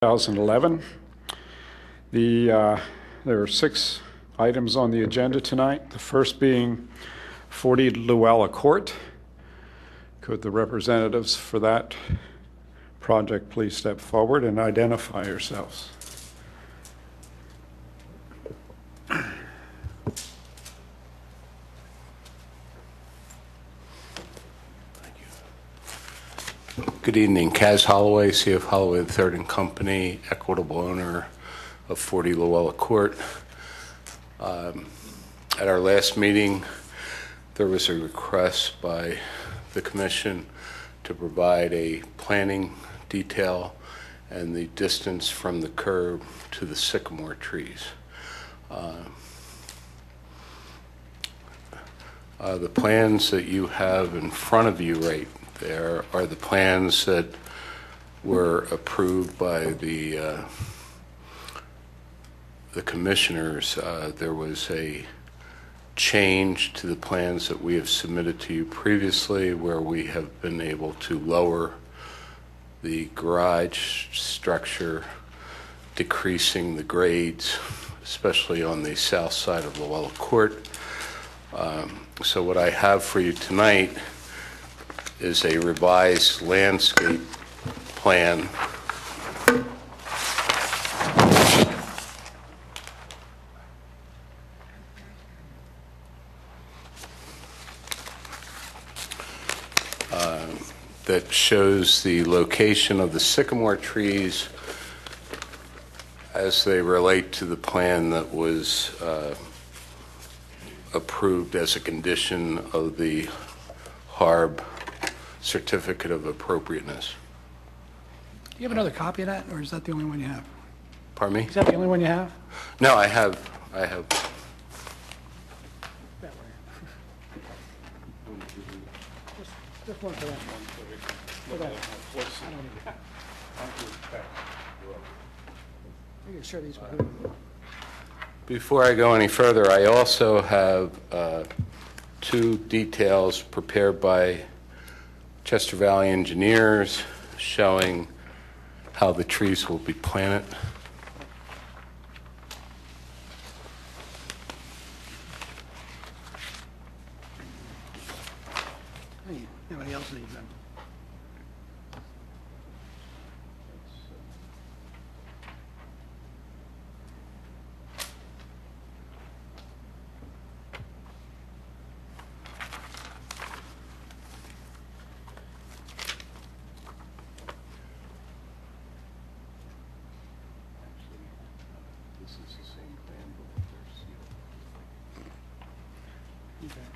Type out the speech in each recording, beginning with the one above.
2011. There are 6 items on the agenda tonight. The first being 40 Luella Court. Could the representatives for that project please step forward and identify yourselves? Good evening. Kaz Holloway, CF Holloway III and Company, equitable owner of 40 Luella Court. At our last meeting, there was a request by the Commission to provide a planning detail and the distance from the curb to the sycamore trees. The plans that you have in front of you right there are the plans that were approved by the commissioners. There was a change to the plans that we have submitted to you previously, where we have been able to lower the garage structure, decreasing the grades, especially on the south side of Luella Court. So what I have for you tonight is a revised landscape plan that shows the location of the sycamore trees as they relate to the plan that was approved as a condition of the HARB Certificate of Appropriateness. Do you have another copy of that, or is that the only one you have? Pardon me? Is that the only one you have? No, I have. That way. Just one for that one. For that. I don't need it. You can share these with you. Before I go any further, I also have 2 details prepared by Chester Valley engineers showing how the trees will be planted. Hey, anybody else needs them? This is the same plan, but they're sealed. Okay.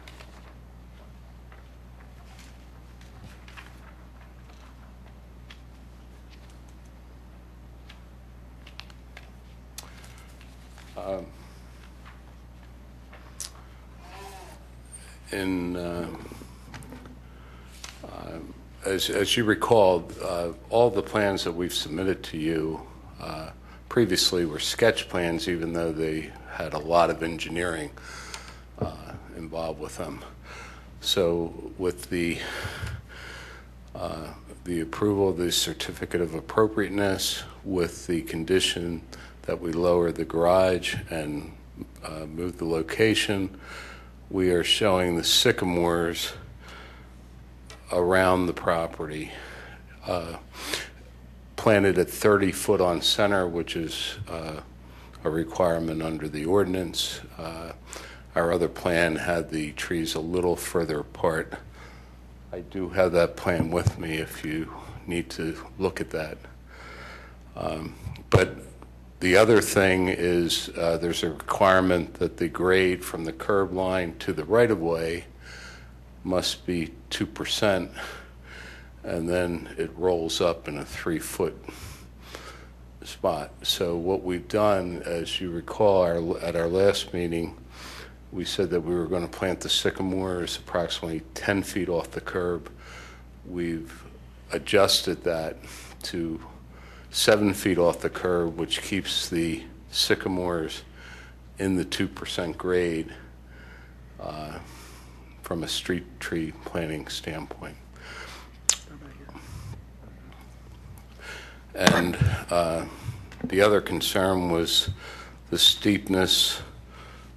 As you recall, all the plans that we've submitted to you previously were sketch plans, even though they had a lot of engineering involved with them. So with the approval of the Certificate of Appropriateness, with the condition that we lower the garage and move the location, we are showing the sycamores around the property, planted at 30 foot on center, which is a requirement under the ordinance. Our other plan had the trees a little further apart. I do have that plan with me if you need to look at that. But the other thing is there's a requirement that the grade from the curb line to the right-of-way must be 2%, and then it rolls up in a 3-foot spot. So what we've done, as you recall, at our last meeting, we said that we were going to plant the sycamores approximately 10 feet off the curb. We've adjusted that to 7 feet off the curb, which keeps the sycamores in the 2% grade from a street tree planting standpoint. And the other concern was the steepness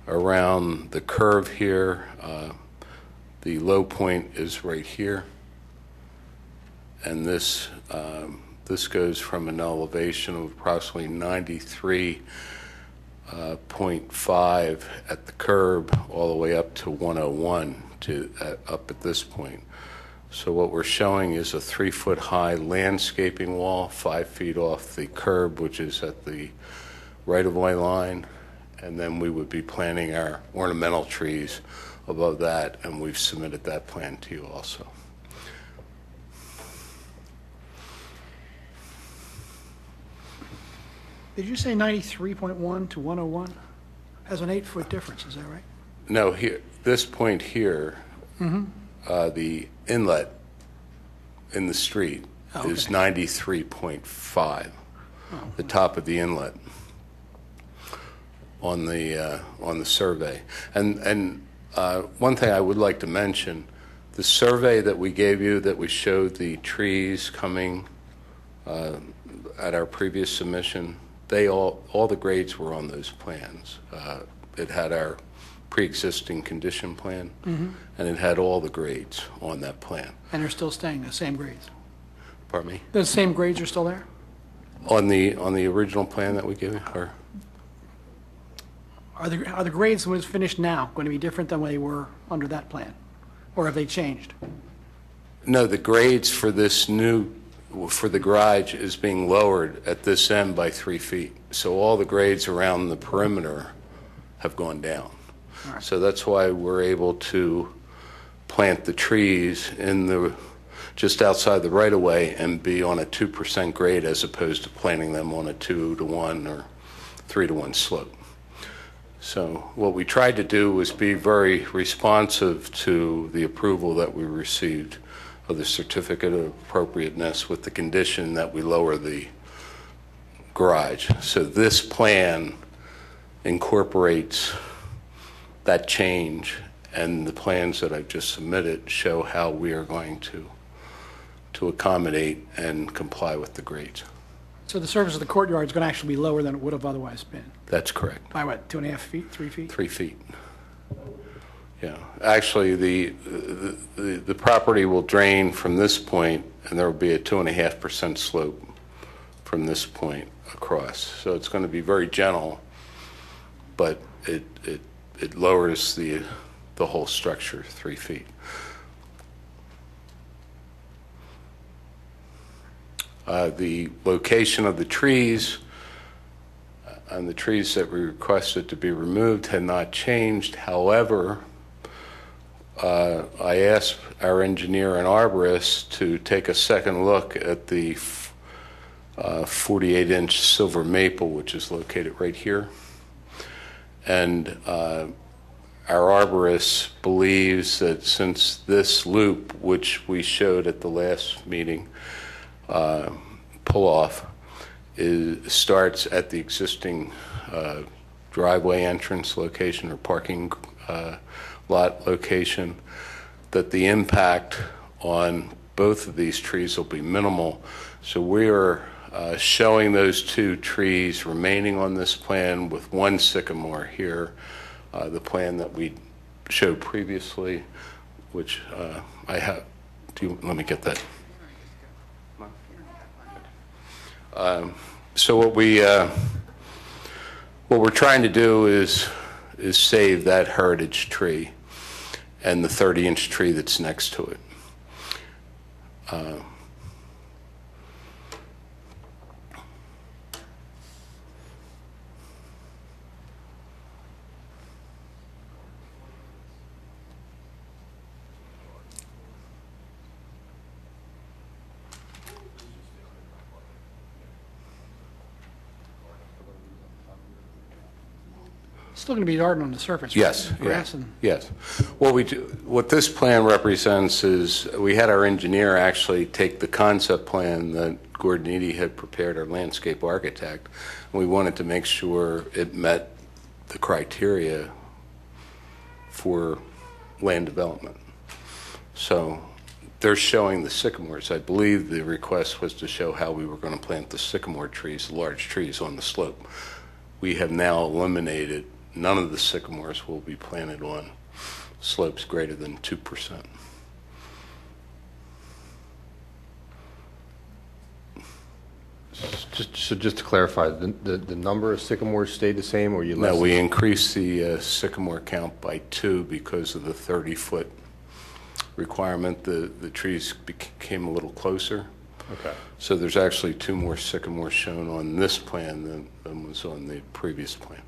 around the curve here. The low point is right here, and this goes from an elevation of approximately 93.5 at the curb all the way up to 101 up at this point. So what we're showing is a 3-foot-high landscaping wall, 5 feet off the curb, which is at the right-of-way line, and then we would be planting our ornamental trees above that, and we've submitted that plan to you also. Did you say 93.1 to 101? Has an 8-foot difference, is that right? No, here, this point here, the inlet in the street is 93.5, the top of the inlet on the survey. And one thing I would like to mention, the survey that we gave you that we showed the trees coming at our previous submission, all the grades were on those plans. It had our pre-existing condition plan, and it had all the grades on that plan. And they're still staying the same grades? Pardon me? The same grades are still there? On the original plan that we gave you? Or? Are the grades when it's finished now going to be different than they were under that plan? Or have they changed? No, the grades for this for the garage is being lowered at this end by 3 feet. So all the grades around the perimeter have gone down. Right. So that's why we're able to plant the trees just outside the right-of-way and be on a 2% grade as opposed to planting them on a 2-to-1 or 3-to-1 slope. So what we tried to do was be very responsive to the approval that we received of the certificate of appropriateness with the condition that we lower the garage. So this plan incorporates that change, and the plans that I've just submitted show how we are going to accommodate and comply with the grades. So the surface of the courtyard is going to actually be lower than it would have otherwise been? That's correct. By what, 2.5 feet, 3 feet? 3 feet. Yeah. Actually, the property will drain from this point, and there will be a 2.5% slope from this point across. So it's going to be very gentle, but it lowers the whole structure 3 feet. The location of the trees and the trees that we requested to be removed had not changed. However, I asked our engineer and arborist to take a second look at the 48-inch silver maple, which is located right here. And our arborist believes that since this loop, which we showed at the last meeting, pull-off, starts at the existing driveway entrance location or parking lot location, that the impact on both of these trees will be minimal. So we are showing those 2 trees remaining on this plan with 1 sycamore here, the plan that we showed previously, which I have. Let me get that. So what we're trying to do is save that heritage tree and the 30-inch tree that's next to it. Still going to be garden on the surface, right? Yes. Grass Yeah. and... Yes. What this plan represents is we had our engineer actually take the concept plan that Gordon Eady had prepared, our landscape architect, and we wanted to make sure it met the criteria for land development. So they're showing the sycamores. I believe the request was to show how we were going to plant the sycamore trees, the large trees on the slope. We have now eliminated, none of the sycamores will be planted on slopes greater than 2%. Just to clarify, the number of sycamores stayed the same, or you less? No, we increased the sycamore count by 2 because of the 30-foot requirement. The trees became a little closer. Okay. So there's actually 2 more sycamores shown on this plan than was on the previous plan.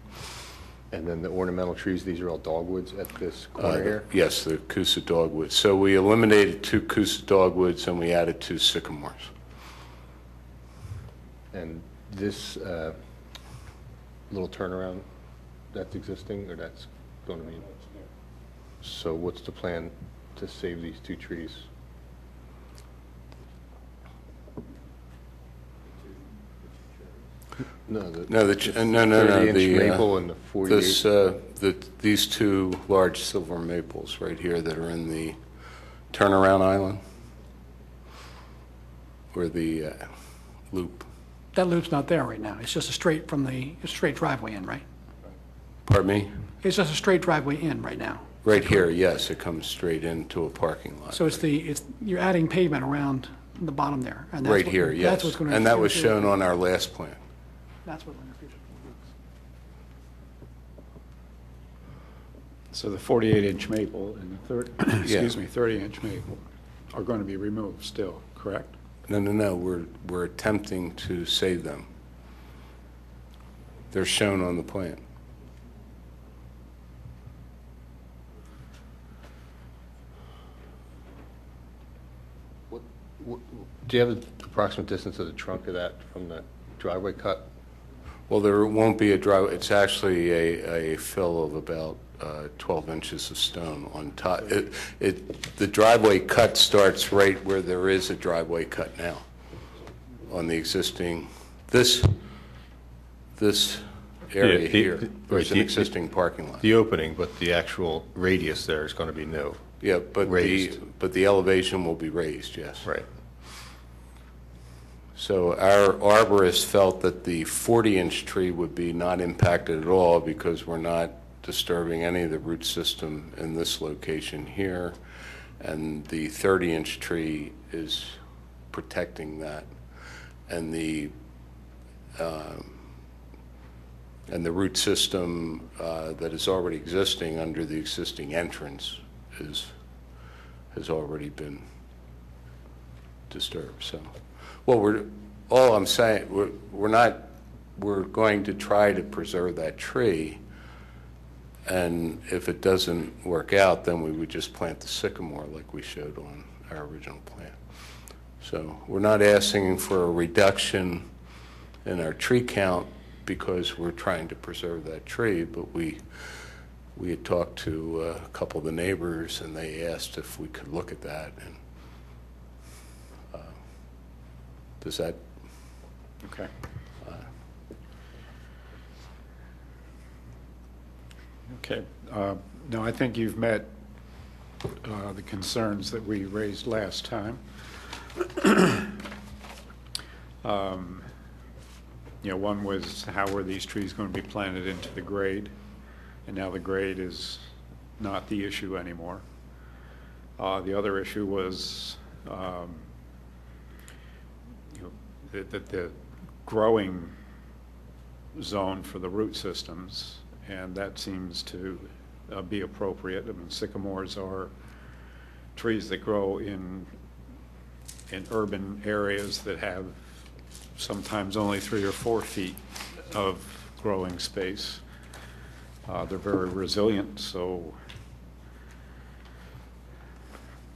And then the ornamental trees, these are all dogwoods at this corner here? Yes, the Coosa dogwoods. So we eliminated 2 Coosa dogwoods and we added 2 sycamores. And this little turnaround, that's existing, or that's going to be? So what's the plan to save these 2 trees? No, the 30-inch maple and the 48. These 2 large silver maples right here that are in the turnaround island, or the loop. That loop's not there right now. It's just a straight driveway in, right? Pardon me? It's just a straight driveway in right now. Right here, yes, it comes straight into a parking lot. So you're adding pavement around the bottom there. And that's Right what- here, yes. That's what's going to. And that was shown on our last plan. That's what interferes with the So the 48-inch maple and the 30-inch maple are going to be removed still, correct? No, we're attempting to save them. They're shown on the plan. Do you have the approximate distance of the trunk of that from the driveway cut? Well, there won't be a driveway. It's actually a fill of about 12 inches of stone on top. The driveway cut starts right where there is a driveway cut now on the existing, this area here. There's an existing parking lot. The opening, but the actual radius there is going to be new. Yeah, but the elevation will be raised, yes. Right. So our arborist felt that the 40-inch tree would be not impacted at all because we're not disturbing any of the root system in this location here, and the 30-inch tree is protecting that, and the root system that is already existing under the existing entrance has already been disturbed. So, well, we're going to try to preserve that tree. And if it doesn't work out, then we would just plant the sycamore like we showed on our original plan. So we're not asking for a reduction in our tree count because we're trying to preserve that tree, but we had talked to a couple of the neighbors and they asked if we could look at that. And does that? Okay. Okay. No, I think you've met the concerns that we raised last time. One was how were these trees going to be planted into the grade, and now the grade is not the issue anymore. The other issue was the growing zone for the root systems, and that seems to be appropriate. I mean, sycamores are trees that grow in urban areas that have sometimes only 3 or 4 feet of growing space. They're very resilient, so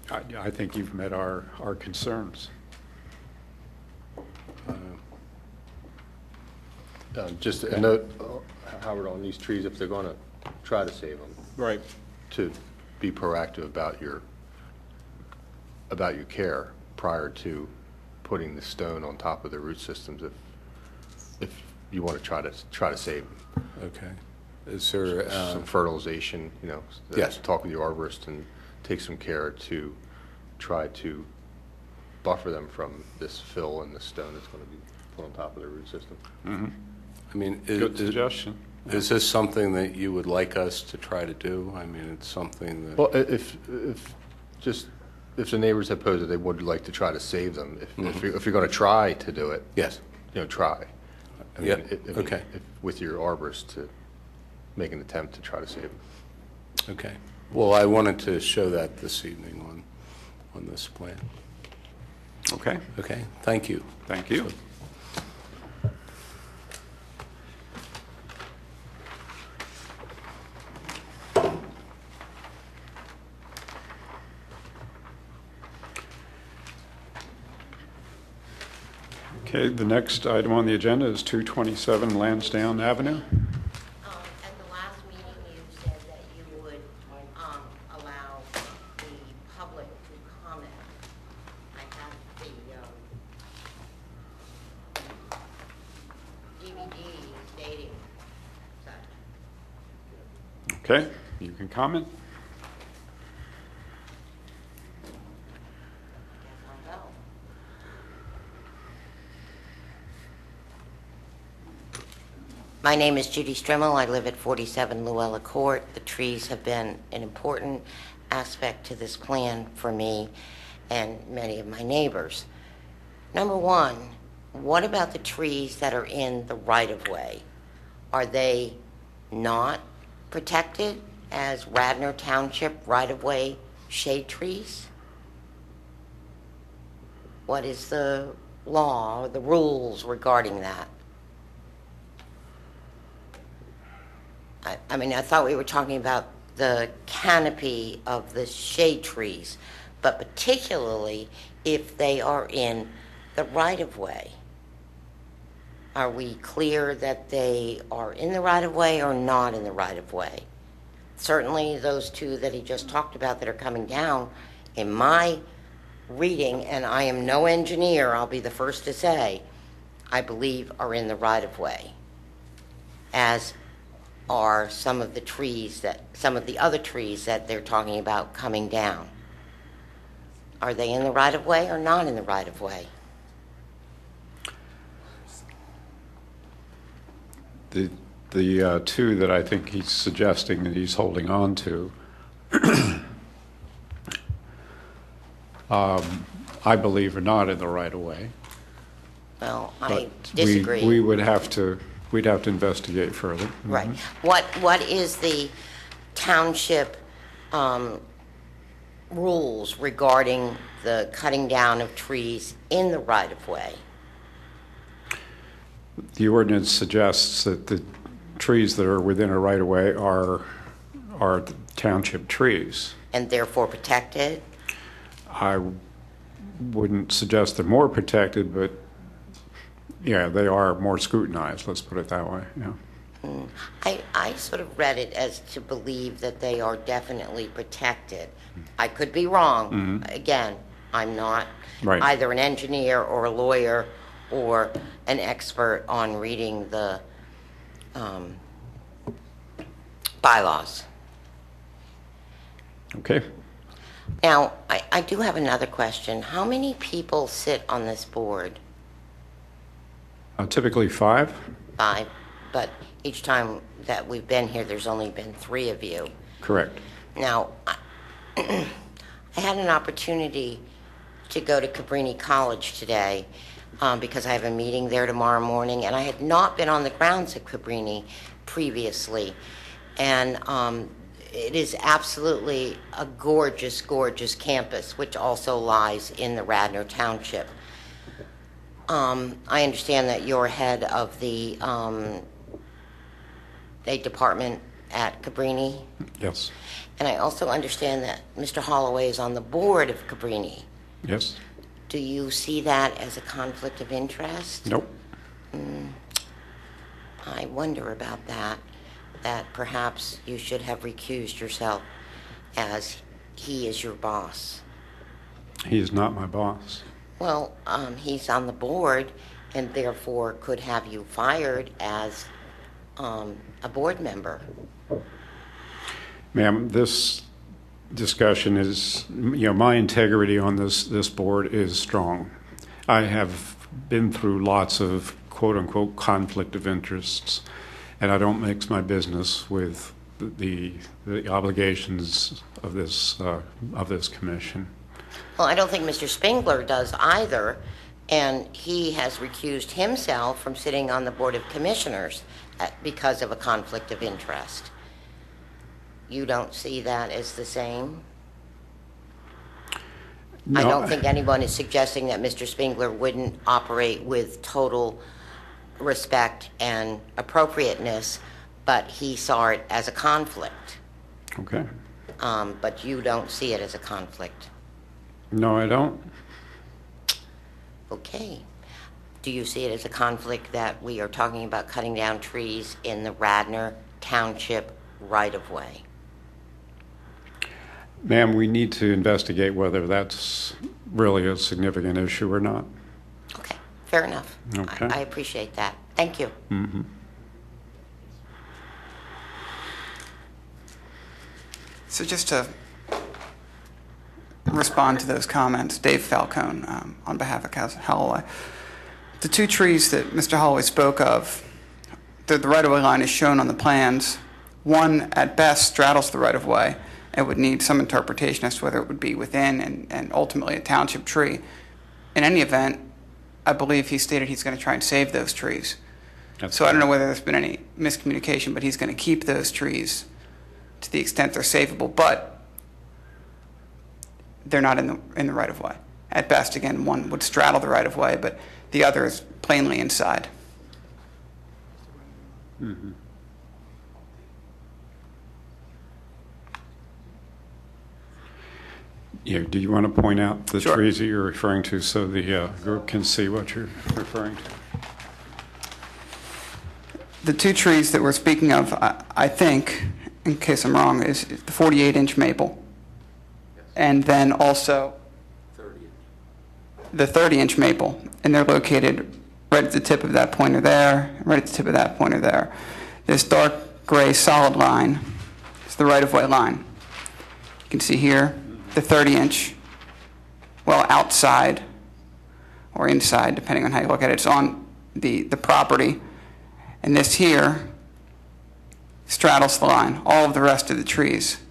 I think you've met our concerns. Just a note, Howard, on these trees, if they're going to try to save them, Right. to be proactive about your care prior to putting the stone on top of the root systems, if you want to try to save them. Okay. Is there Some fertilization, Yes. talk with your arborist and take some care to try to buffer them from this fill and the stone that's going to be put on top of the root system. I mean, Good suggestion. is this something that you would like us to try to do? I mean, it's something that... Well, if the neighbors have posed that they would like to try to save them, if you're going to try to do it, Yes. try. I mean, Yeah, if with your arborist to make an attempt to try to save them. Okay. Well, I wanted to show that this evening on this plan. Okay, Okay, thank you. thank you. Okay, the next item on the agenda is 227 Lansdowne Avenue. At the last meeting, you said that you would allow the public to comment. I have the DVD stating such. Okay, you can comment. Guess I'll go. My name is Judy Strimmel. I live at 47 Luella Court. The trees have been an important aspect to this plan for me and many of my neighbors. Number one, what about the trees that are in the right-of-way? Are they not protected as Radnor Township right-of-way shade trees? What is the law or the rules regarding that? I mean, I thought we were talking about the canopy of the shade trees, but particularly if they are in the right-of-way. Are we clear that they are in the right-of-way or not in the right-of-way? Certainly those two that he just talked about that are coming down, in my reading, and I am no engineer, I'll be the first to say, I believe are in the right-of-way, as are some of the other trees that they're talking about coming down. Are they in the right-of-way or not in the right-of-way? The two that I think he's suggesting that he's holding on to, I believe are not in the right-of-way. Well, I But disagree. we'd have to investigate further. Right. What is the township rules regarding the cutting down of trees in the right-of-way? The ordinance suggests that the trees that are within a right-of-way are township trees. And therefore protected? I wouldn't suggest they're more protected, but yeah, they are more scrutinized, let's put it that way, yeah. I sort of read it as to believe that they are definitely protected. I could be wrong. Again, I'm not Right. either an engineer or a lawyer or an expert on reading the bylaws. Okay. Now, I do have another question. How many people sit on this board? Typically 5. 5, but each time that we've been here, there's only been 3 of you. Correct. Now, I had an opportunity to go to Cabrini College today because I have a meeting there tomorrow morning, and I had not been on the grounds at Cabrini previously. And it is absolutely a gorgeous, gorgeous campus, which also lies in the Radnor Township. I understand that you're head of the department at Cabrini. Yes. And I also understand that Mr. Holloway is on the board of Cabrini. Yes. Do you see that as a conflict of interest? Nope. I wonder about that perhaps you should have recused yourself as he is your boss. He is not my boss. Well, he's on the board and therefore could have you fired as a board member. Ma'am, this discussion is, my integrity on this board is strong. I have been through lots of quote-unquote conflict of interests, and I don't mix my business with the obligations of this commission. Well, I don't think Mr. Spengler does either, and he has recused himself from sitting on the Board of Commissioners because of a conflict of interest. You don't see that as the same? No, I don't think anyone is suggesting that Mr. Spengler wouldn't operate with total respect and appropriateness, but he saw it as a conflict. Okay. But you don't see it as a conflict. No, I don't. Okay. Do you see it as a conflict that we are talking about cutting down trees in the Radnor Township right-of-way? Ma'am, we need to investigate whether that's really a significant issue or not. Okay, fair enough. Okay. I appreciate that. Thank you. Mm-hmm. So just to respond to those comments, Dave Falcone, on behalf of Council Holloway. The two trees that Mr. Holloway spoke of, the right-of-way line is shown on the plans. One, at best, straddles the right-of-way. It would need some interpretation as to whether it would be within and ultimately a township tree. In any event, I believe he stated he's going to try and save those trees. So I don't know whether there's been any miscommunication, but he's going to keep those trees to the extent they're savable, but they're not in the right-of-way. At best, again, one would straddle the right-of-way, but the other is plainly inside. Mm-hmm. Yeah, do you want to point out the Sure. trees that you're referring to so the group can see what you're referring to? The two trees that we're speaking of, I think, in case I'm wrong, is the 48-inch maple, and then also the 30-inch maple, and they're located right at the tip of that pointer there, right at the tip of that pointer there. This dark gray solid line is the right-of-way line. You can see here the 30-inch, well, outside or inside, depending on how you look at it. It's on the property, and this here straddles the line. All of the rest of the trees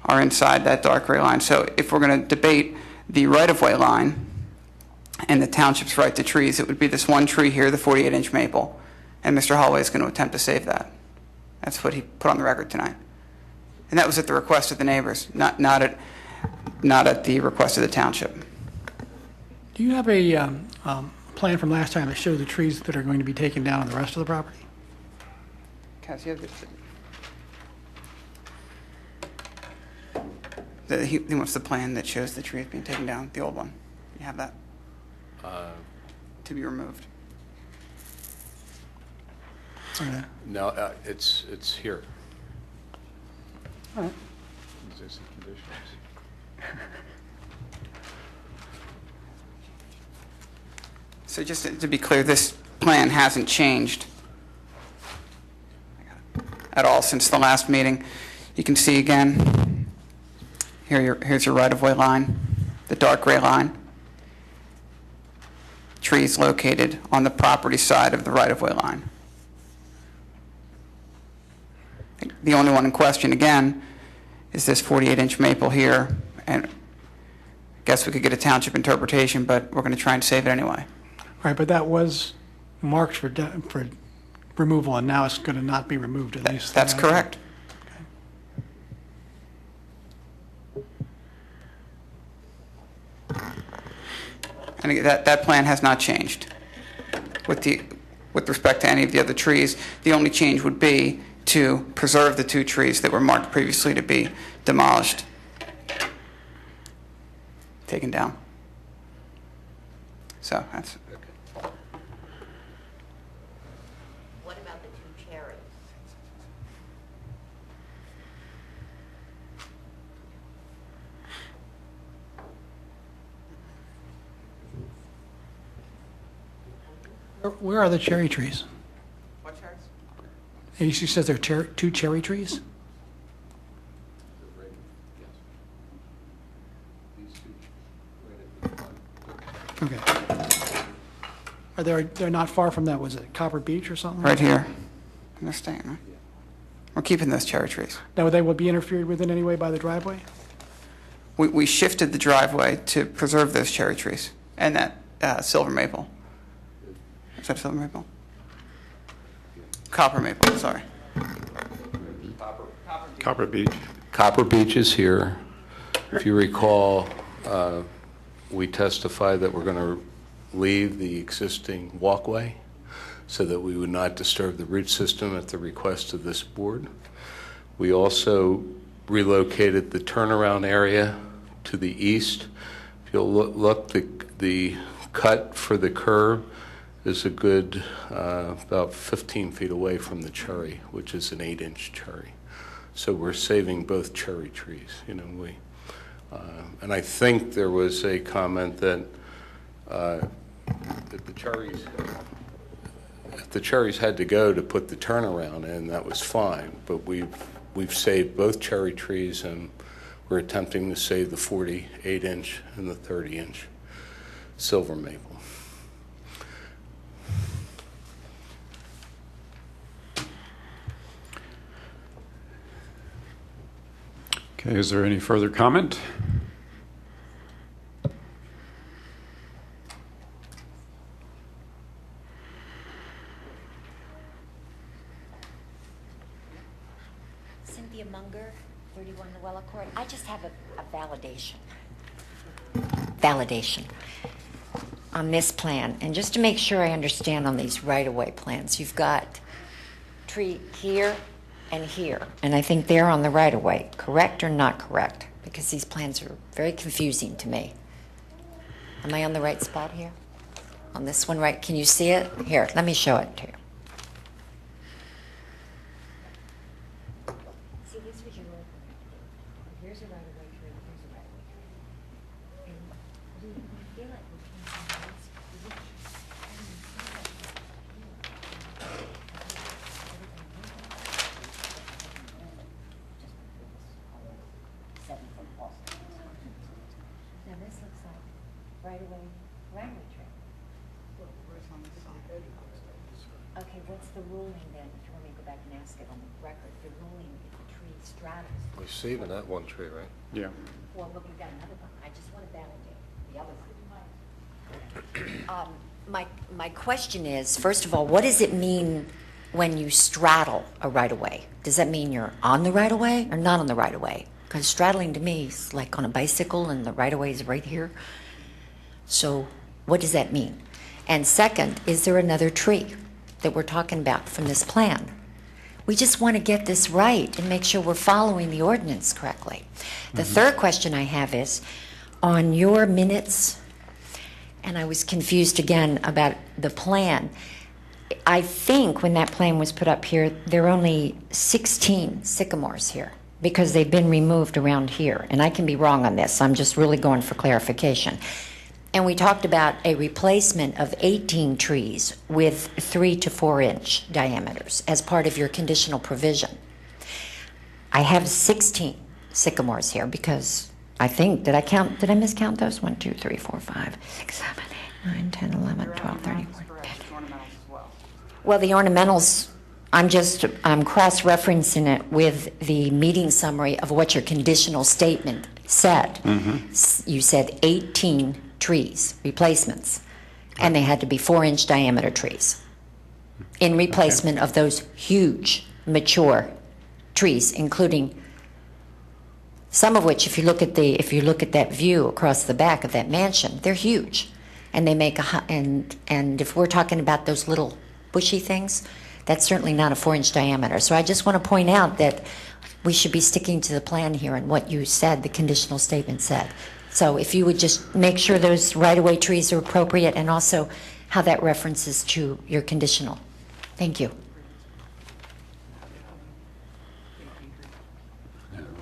are inside that dark gray line. So if we're going to debate the right-of-way line and the township's right to trees, it would be this one tree here, the 48-inch maple, and Mr. Holloway is going to attempt to save that. That's what he put on the record tonight. And that was at the request of the neighbors, not at the request of the township. Do you have a plan from last time that shows the trees that are going to be taken down on the rest of the property? Cass, you have he wants the plan that shows the trees being taken down, the old one. You have that? To be removed. Okay. No, it's here. All right. Existing conditions. So just to be clear, this plan hasn't changed at all since the last meeting. You can see again, here's your right-of-way line, the dark gray line. Trees located on the property side of the right-of-way line. The only one in question, again, is this 48-inch maple here, and I guess we could get a township interpretation, but we're going to try and save it anyway. Right, but that was marked for removal, and now it's going to not be removed, at least. That's correct. And again, that plan has not changed with respect to any of the other trees. The only change would be to preserve the two trees that were marked previously to be demolished, taken down. So that's. What about the two cherries? Where are the cherry trees? What cherries? And she says there are two cherry trees? they're not far from that, was it Copper Beach or something? Right here. And they're staying, right? We're keeping those cherry trees. Now, they would be interfered with in any way by the driveway? We shifted the driveway to preserve those cherry trees and that silver maple. Is that silver maple? Copper maple, sorry. Copper Beach. Copper Beach is here. If you recall, we testified that we're going to leave the existing walkway so that we would not disturb the root system at the request of this board. We also relocated the turnaround area to the east. If you'll look, the cut for the curb is a good about 15 feet away from the cherry, which is an 8-inch cherry. So we're saving both cherry trees. And I think there was a comment that if the cherries had to go to put the turnaround in, that was fine. But we've saved both cherry trees, and we're attempting to save the 48-inch and the 30-inch silver maple. Okay, is there any further comment? Cynthia Munger, 31 Luella Court. I just have a validation on this plan. And just to make sure I understand on these right-of-way plans, you've got tree here and here. And I think they're on the right-of-way. Correct or not correct? Because these plans are very confusing to me. Am I on the right spot here? On this one, right? Can you see it? Here, let me show it to you. See, this was your old one. Here's a right-of-way tree, here's a right-of-way tree. And do you feel like we're changing this? Now this looks like right-of-way tree. Okay, what's the ruling then? If you want me to go back and ask it on the record, the ruling if the tree straddles. We're saving that one tree, right? Yeah. Well, but we've got another one. I just want to validate the other one. My question is, first of all, what does it mean when you straddle a right-of-way? Does that mean you're on the right-of-way or not on the right-of-way? Because straddling to me is like on a bicycle and the right-of-way is right here. So what does that mean? And second, is there another tree that we're talking about from this plan? We just want to get this right and make sure we're following the ordinance correctly. The third question I have is, on your minutes, and I was confused again about the plan, I think when that plan was put up here, there are only 16 sycamores here because they've been removed around here. And I can be wrong on this. I'm just really going for clarification. And we talked about a replacement of 18 trees with 3 to 4 inch diameters as part of your conditional provision. I have 16 sycamores here because I think, did I miscount those? 1, 2, 3, 4, 5, 6, 7, 8, 9, 10, 11, 12, 13, 14, 15. Well, the ornamentals, I'm cross-referencing it with the meeting summary of what your conditional statement said. You said 18 trees, replacements, and they had to be 4-inch diameter trees in replacement of those huge, mature trees, including some of which, if you look at that view across the back of that mansion, they're huge, and they make and if we're talking about those little bushy things, that's certainly not a 4-inch diameter. So I just want to point out that we should be sticking to the plan here and what you said, the conditional statement said. So if you would just make sure those right-of-way trees are appropriate and also how that references to your conditional. Thank you.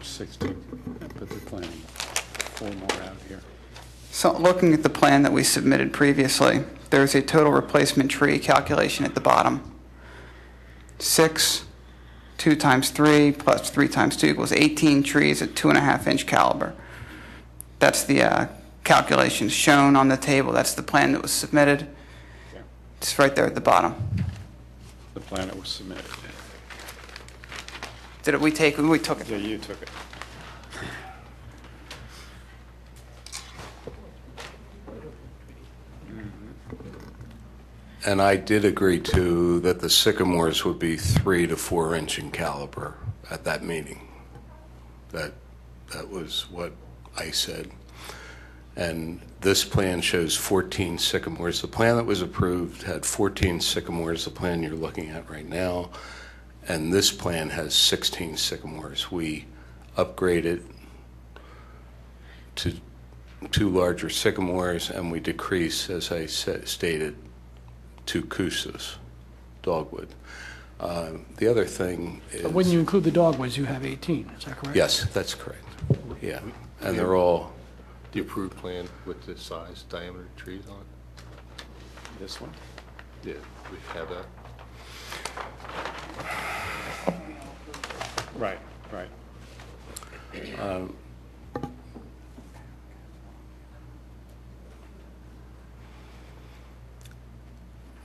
16, but they're planning 4 more out here. So looking at the plan that we submitted previously, there's a total replacement tree calculation at the bottom. 6, 2 times 3 plus 3 times 2 equals 18 trees at 2.5-inch caliber. That's the calculations shown on the table. That's the plan that was submitted It's right there at the bottom. The plan that was submitted. We took it. Yeah, you took it. And I did agree too that the sycamores would be 3 to 4 inch in caliber at that meeting. That was what I said. And this plan shows 14 sycamores. The plan that was approved had 14 sycamores, the plan you're looking at right now. And this plan has 16 sycamores. We upgraded to 2 larger sycamores, and we decrease, as I stated, 2 kusas, dogwood. The other thing is... But when you include the dogwoods, you have 18, is that correct? Yes, that's correct. Yeah, and they're all... The approved plan with the size, diameter trees on it? This one? Yeah, we have that. Right, right.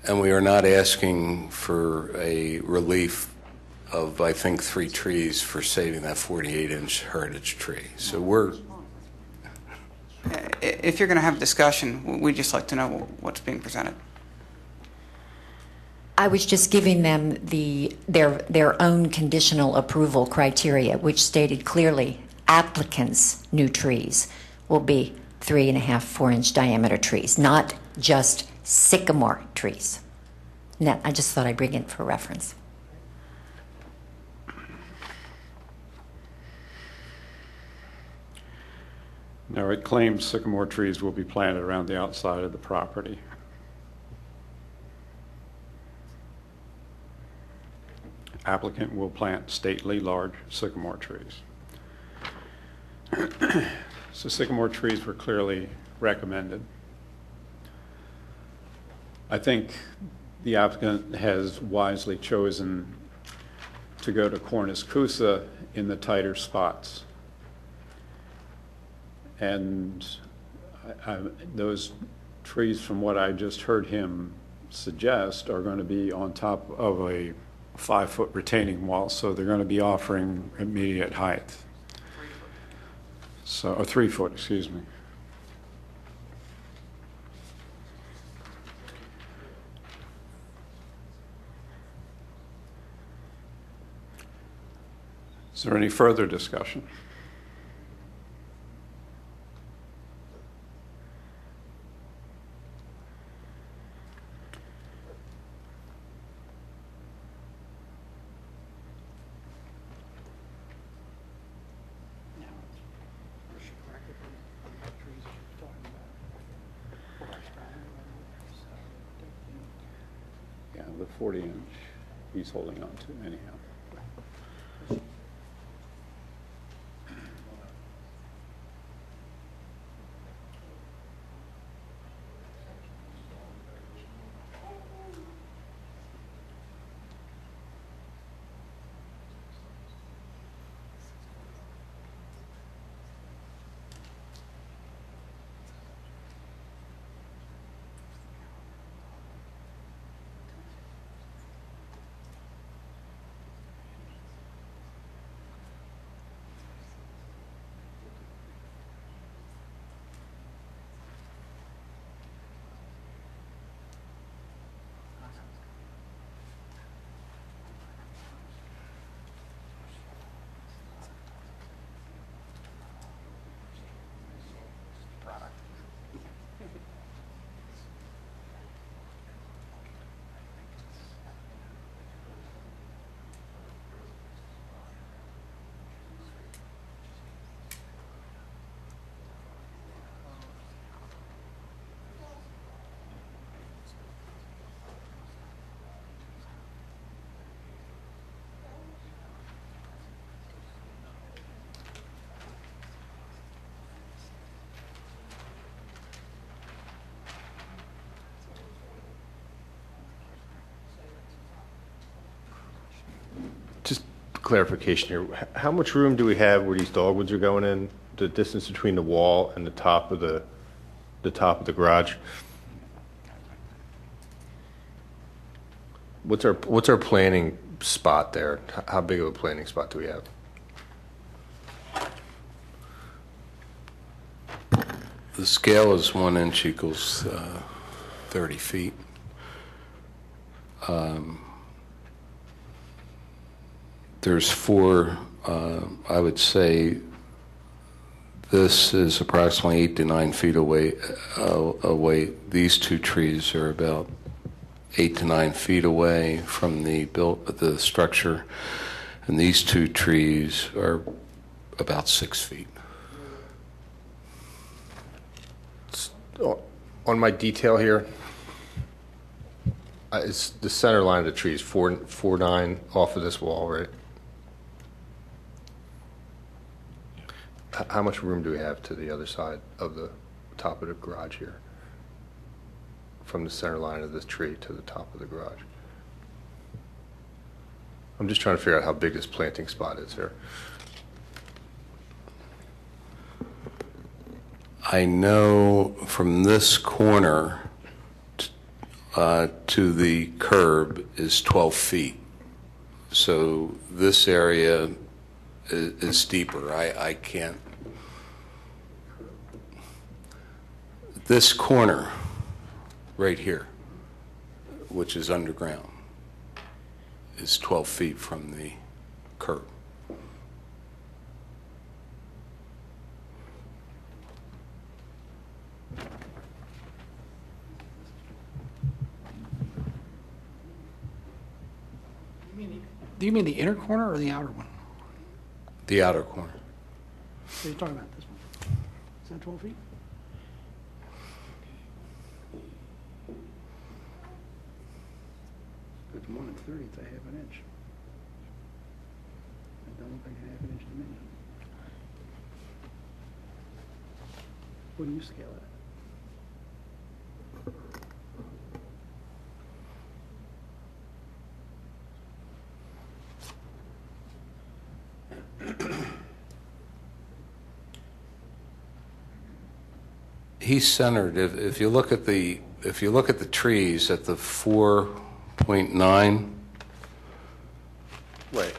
And we are not asking for a relief of, I think, 3 trees for saving that 48-inch heritage tree. So we're... If you're going to have a discussion, we'd just like to know what's being presented. I was just giving them their own conditional approval criteria, which stated clearly applicants' new trees will be 3.5, 4-inch diameter trees, not just sycamore trees. Now, I just thought I'd bring it for reference. Now, it claims sycamore trees will be planted around the outside of the property. Applicant will plant stately large sycamore trees. So sycamore trees were clearly recommended. I think the applicant has wisely chosen to go to Cornus Cusa in the tighter spots. And those trees, from what I just heard him suggest, are going to be on top of a 5-foot retaining wall, so they're going to be offering immediate height. So, or 3 foot, excuse me. Is there any further discussion? Yeah, the 40-inch he's holding on to anyhow. Just clarification here. How much room do we have where these dogwoods are going in? The distance between the wall and the top of the garage? What's our planting spot there? How big of a planting spot do we have? The scale is 1 inch equals 30 feet. There's 4, I would say this is approximately 8 to 9 feet away. These 2 trees are about 8 to 9 feet away from the structure, and these 2 trees are about 6 feet. On my detail here, it's the center line of the tree is 4.9 off of this wall, right? How much room do we have to the other side of the top of the garage here? From the center line of this tree to the top of the garage? I'm just trying to figure out how big this planting spot is here. I know from this corner to the curb is 12 feet. So this area is deeper. I can't. This corner right here, which is underground, is 12 feet from the curb. Do you mean the inner corner or the outer one? The outer corner. So you're talking about this one? Is that 12 feet? If it's more than 30, it's a half an inch. It don't look like a half an inch to me. What do you scale it at? He's centered. If you look at the trees at the 4.9 Right.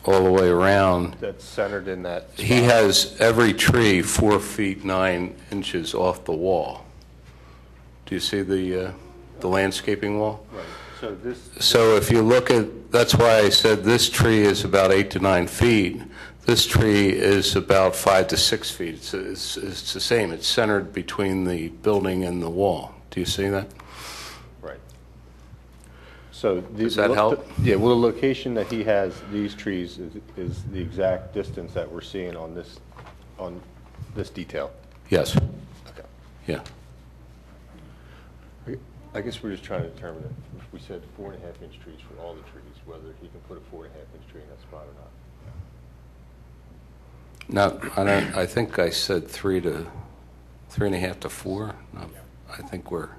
all the way around, That's centered in that spot. he has every tree 4 feet 9 inches off the wall. Do you see the landscaping wall? Right. So this. So if you look at, that's why I said this tree is about 8 to 9 feet. This tree is about 5 to 6 feet. It's the same. It's centered between the building and the wall. Do you see that? Right. So. Does that help? Yeah, well, the location that he has these trees is the exact distance that we're seeing on this detail. Yes. Okay. Yeah. I guess we're just trying to determine if we said 4.5 inch trees for all the trees, whether he can put a 4.5 inch tree in that spot or not. No, I think I said 3.5 to 4. No, I think we're.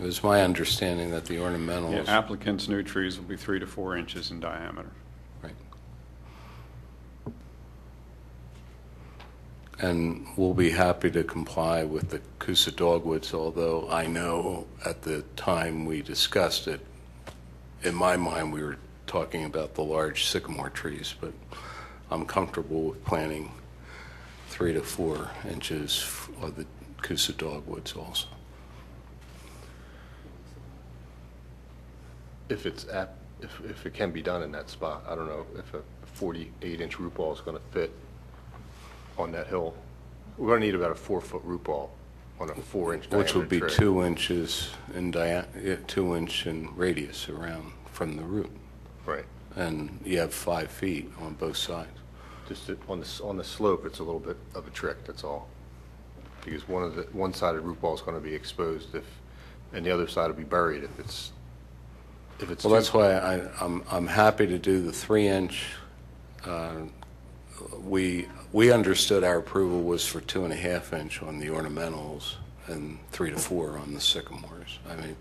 It was my understanding that the ornamentals. Applicant's new trees will be 3 to 4 inches in diameter. Right. And we'll be happy to comply with the Coosa dogwoods, although I know at the time we discussed it, in my mind we were talking about the large sycamore trees, but I'm comfortable with planting 3 to 4 inches of the Coosa dogwoods also. If it can be done in that spot, I don't know if a 48 inch root ball is going to fit on that hill. We're going to need about a 4-foot root ball on a 4-inch diameter Which would be tray. 2 inches in 2 inch in radius around from the root. Right. And you have 5 feet on both sides. Just on the slope, it's a little bit of a trick. That's all. Because one side of the root ball is going to be exposed and the other side will be buried if it's. Well, that's why I'm happy to do the 3 inch. We understood our approval was for 2.5 inch on the ornamentals and 3 to 4 on the sycamores. I mean,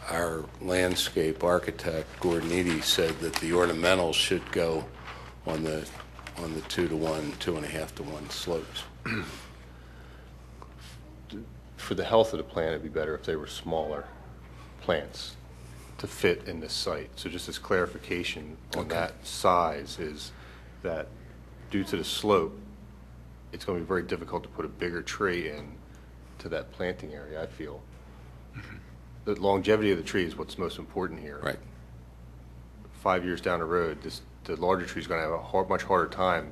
Our landscape architect, Gordon Eady, said that the ornamentals should go on the 2-to-1, 2.5-to-1 slopes. For the health of the plant, it'd be better if they were smaller plants to fit in this site. So just as clarification on that size is that due to the slope, it's going to be very difficult to put a bigger tree in to that planting area, I feel. The longevity of the tree is what's most important here. Right. 5 years down the road, the larger tree is going to have a much harder time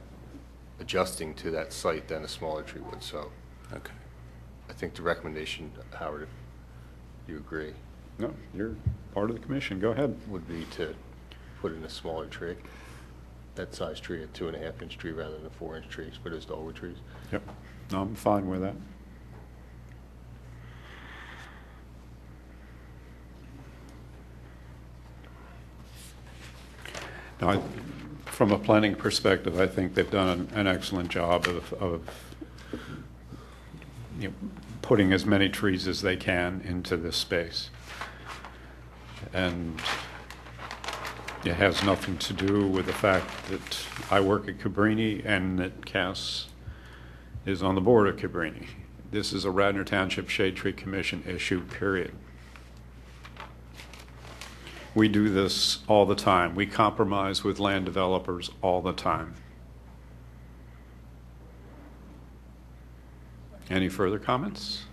adjusting to that site than a smaller tree would. So Okay. I think the recommendation, Howard, if you agree, No, you're part of the commission. Go ahead. would be to put in a smaller tree, that size tree, a 2.5-inch tree rather than a 4-inch tree for those dogwood trees. Yep. No, I'm fine with that. Now, from a planning perspective, I think they've done an excellent job of putting as many trees as they can into this space. And it has nothing to do with the fact that I work at Cabrini and that Cass is on the board of Cabrini. This is a Radnor Township Shade Tree Commission issue, period. We do this all the time. We compromise with land developers all the time. Any further comments?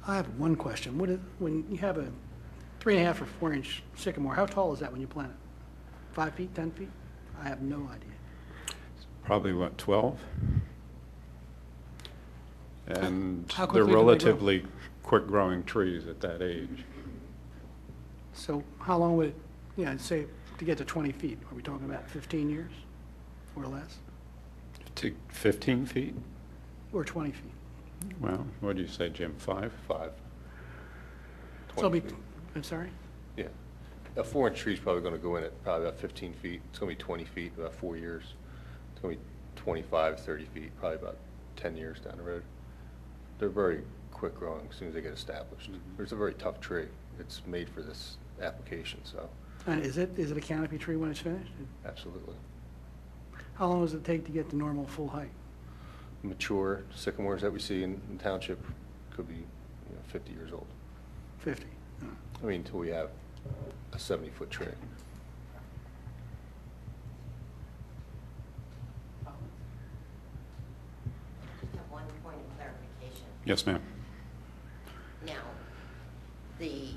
I have one question. When you have a 3.5 or 4-inch sycamore, how tall is that when you plant it? 5 feet, 10 feet? I have no idea. Probably, what, 12? And How they're quickly do they grow? relatively quick-growing trees at that age. So how long would it, say, to get to 20 feet? Are we talking about 15 years or less? To 15 feet? Or 20 feet? Well, what do you say, Jim, 5? 5. So it'll be, 20 feet. I'm sorry? Yeah. A 4-inch tree is probably going to go in at probably about 15 feet. It's going to be 20 feet in about 4 years. It's going to be 25, 30 feet, probably about 10 years down the road. They're very quick growing as soon as they get established. It's a very tough tree. It's made for this application, so And is it a canopy tree when it's finished? absolutely. How long does it take to get to normal full height? Mature sycamores that we see in the township could be 50 years old. 50? Oh. I mean, until we have a 70-foot tree. Just have one point of clarification. Yes, ma'am. Now, the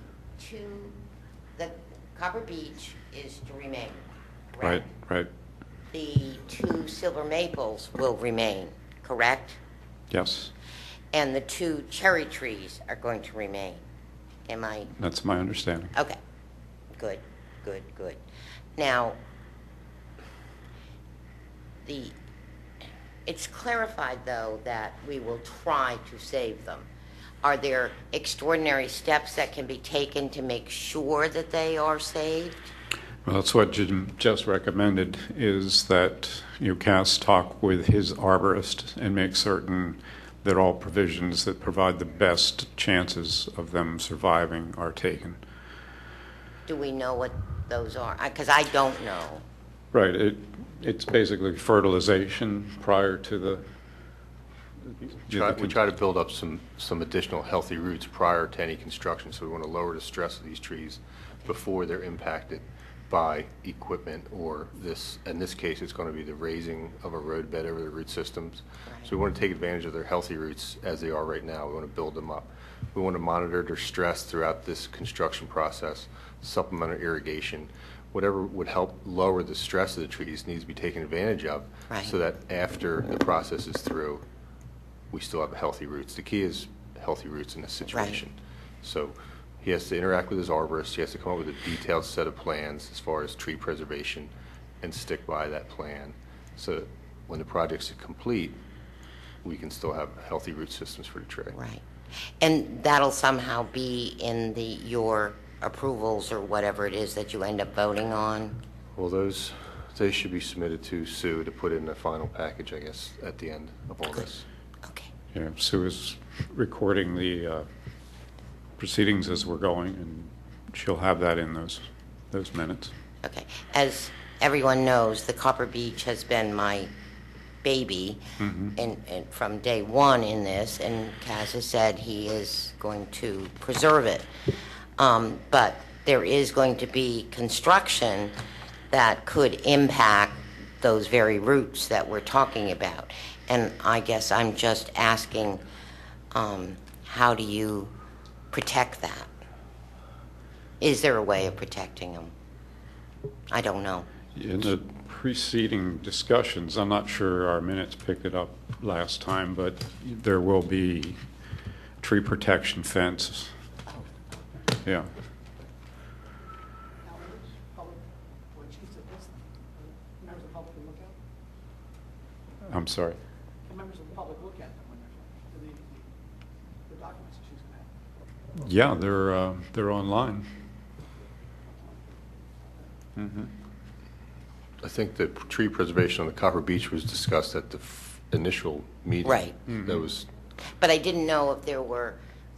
Copper Beech is to remain, Right, correct? right. The 2 silver maples will remain, correct? Yes, And the 2 cherry trees are going to remain. Am I, that's my understanding. okay, good, good, good. Now, it's clarified, though, that we will try to save them. Are there extraordinary steps that can be taken to make sure that they are saved? Well, that's what Jim just recommended, is that Cass talk with his arborist and make certain that all provisions that provide the best chances of them surviving are taken. Do we know what those are? Because I don't know. Right, it's basically fertilization prior to the... We try to build up some additional healthy roots prior to any construction, so we want to lower the stress of these trees before they're impacted by equipment or this, in this case, it's going to be the raising of a road bed over the root systems. So we want to take advantage of their healthy roots as they are right now. We want to build them up. We want to monitor their stress throughout this construction process, supplemental irrigation. Whatever would help lower the stress of the trees needs to be taken advantage of, Right. so that after the process is through, we still have healthy roots. The key is healthy roots in this situation. So he has to interact with his arborist. He has to come up with a detailed set of plans as far as tree preservation and stick by that plan. So that when the project's complete, we can still have healthy root systems for the tree. Right. And that'll somehow be in your approvals or whatever it is that you end up voting on? Well, they should be submitted to Sue to put in the final package, I guess, at the end of all this. Okay. Sue is recording the proceedings as we're going, and she'll have that in those minutes. Okay. As everyone knows, the Copper Beech has been my baby and from day one in this, and Kaz has said he is going to preserve it. But there is going to be construction that could impact those very routes that we're talking about. And I guess I'm just asking, how do you protect that? Is there a way of protecting them? I don't know. In the preceding discussions, I'm not sure our minutes picked it up last time, but there will be tree protection fence. Yeah. I'm sorry. Members of the public look at them when the documents that she's going to have. Yeah, they're online. I think that tree preservation on the Copper Beech was discussed at the initial meeting. Right. That was, But I didn't know if there were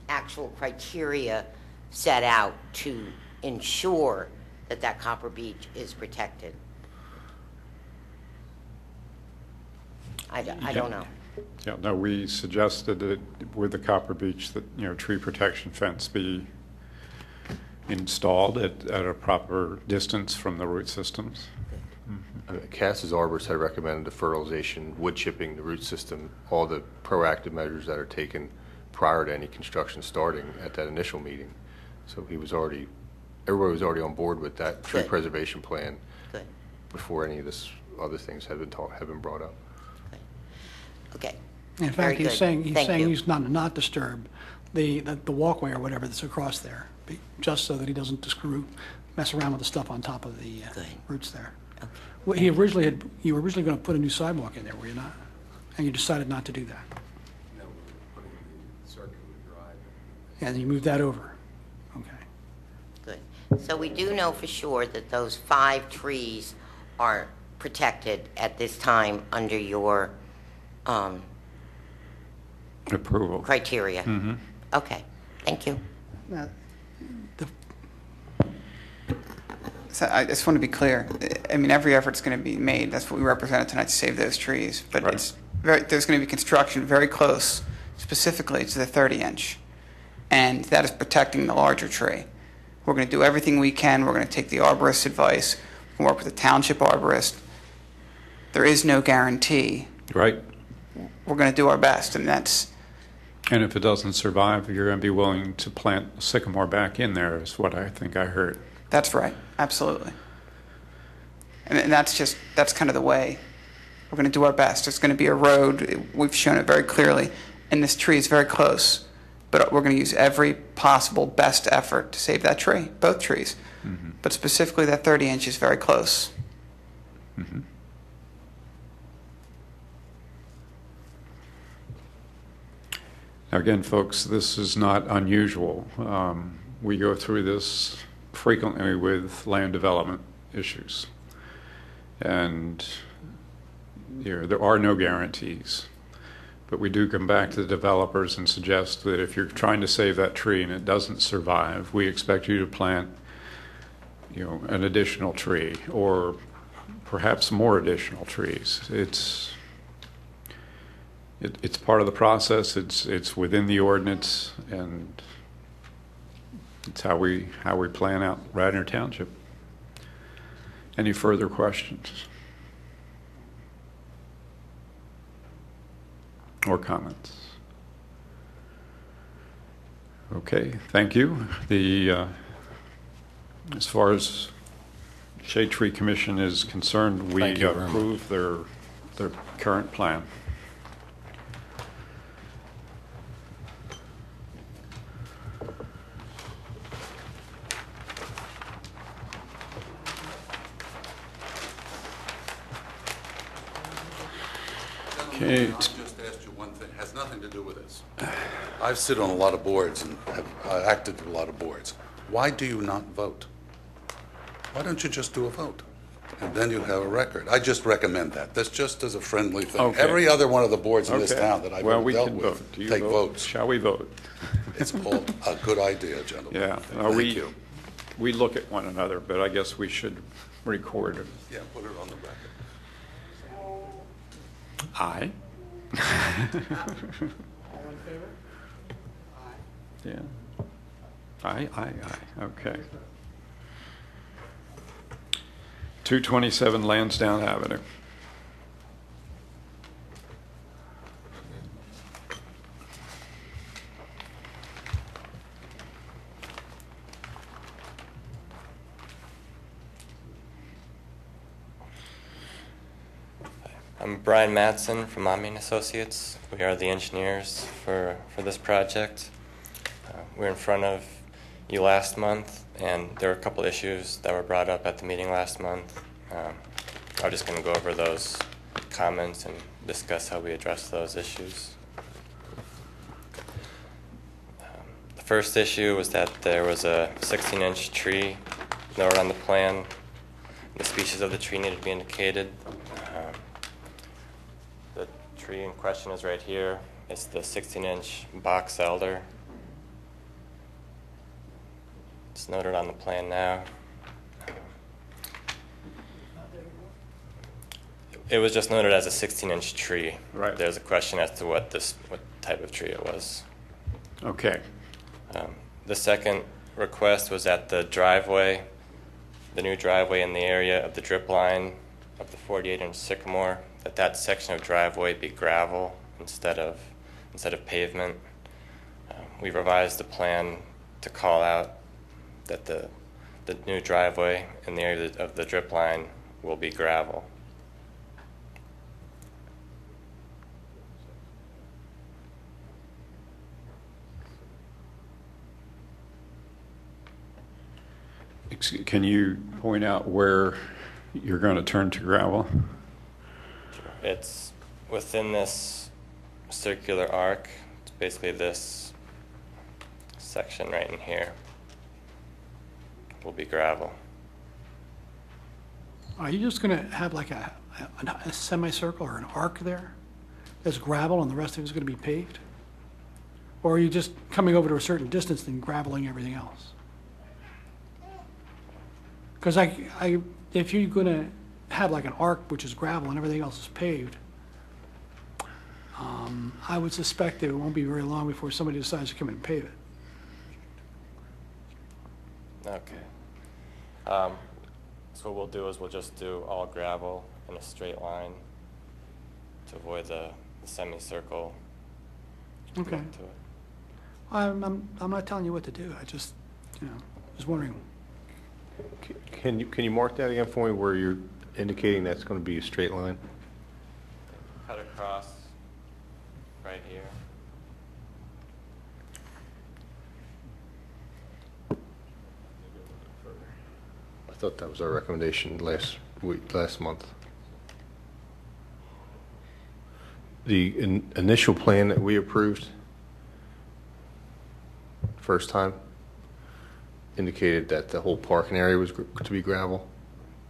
actual criteria set out to ensure that that Copper Beech is protected. I don't know. Yeah, no, we suggested that with the Copper Beech that, tree protection fence be installed at a proper distance from the root systems. Cass's arborist had recommended the fertilization, wood chipping, the root system, all the proactive measures that are taken prior to any construction starting at that initial meeting. So everybody was already on board with that tree Good. preservation plan Good. before any of this other things have been brought up. Okay. In Very fact, he's good. saying Thank you. he's not disturb the walkway or whatever that's across there, just so that he doesn't mess around with the stuff on top of the Good. roots there. Okay. Well, you were originally going to put a new sidewalk in there, were you not? And you decided not to do that. No, we're putting the circular drive. And you moved that over. Okay. Good. So we do know for sure that those 5 trees are protected at this time under your Approval. criteria. Okay. Thank you. Now, So I just want to be clear. I mean, every effort's going to be made. That's what we represented tonight, to save those trees. But Right. there's going to be construction very close, specifically to the 30-inch. And that is protecting the larger tree. We're going to do everything we can. We're going to take the arborist's advice. We'll work with the township arborist. There is no guarantee. Right. We're going to do our best, and that's... And if it doesn't survive, you're going to be willing to plant sycamore back in there, is what I think I heard. That's right, absolutely. And that's kind of the way. We're going to do our best. It's going to be a road. We've shown it very clearly. And this tree is very close. But we're going to use every possible best effort to save that tree, both trees. But specifically, that 30-inch is very close. Now, again, folks, this is not unusual. We go through this frequently with land development issues. And there are no guarantees. But we do come back to the developers and suggest that if you're trying to save that tree and it doesn't survive, we expect you to plant, an additional tree or perhaps more additional trees. It's part of the process. It's within the ordinance, and it's how we plan out Radnor Township. Any further questions or comments? Okay, thank you. As far as Shade Tree Commission is concerned, we Thank you very approve their current plan. Okay. I'll just ask you one thing, it has nothing to do with this. I've sit on a lot of boards and have acted to a lot of boards. Why do you not vote? Why don't you just do a vote? And then you have a record. I just recommend that. That's just as a friendly thing. Okay. Every other one of the boards in this Okay. town that I've Well, ever we dealt can with vote. Do you take vote? votes. Shall we vote? It's called a good idea, gentlemen. Yeah, Thank you. we look at one another, but I guess we should record it. Yeah, put it on the record. Aye? All in favor? Aye. Yeah. Aye, okay. 227 Lansdowne Avenue. I'm Brian Madsen from Omni Associates. We are the engineers for this project. We were in front of you last month, and there were a couple issues that were brought up at the meeting last month. I'm just going to go over those comments and discuss how we address those issues. The first issue was that there was a 16-inch tree noted on the plan. The species of the tree needed to be indicated. The tree in question is right here. It's the 16-inch box elder. It's noted on the plan now. It was just noted as a 16-inch tree. Right. There's a question as to what type of tree it was. Okay. The second request was that the driveway, the new driveway in the area of the drip line of the 48-inch sycamore, that section of driveway be gravel instead of pavement. We revised the plan to call out that the new driveway in the area of the drip line will be gravel. Can you point out where you're going to turn to gravel? It's within this circular arc. It's basically this section right in here will be gravel. Are you just going to have like a semicircle or an arc there that's gravel and the rest of it is going to be paved? Or are you just coming over to a certain distance and graveling everything else? Because if you're going to have like an arc which is gravel and everything else is paved, I would suspect that it won't be very long before somebody decides to come in and pave it. Okay. So what we'll do is we'll just do all gravel in a straight line to avoid the semicircle. Okay. To it. I'm not telling you what to do. I just, was wondering. Can you mark that again for me where you're indicating that's going to be a straight line? Cut across right here. I thought that was our recommendation last month. The initial plan that we approved first time indicated that the whole parking area was to be gravel.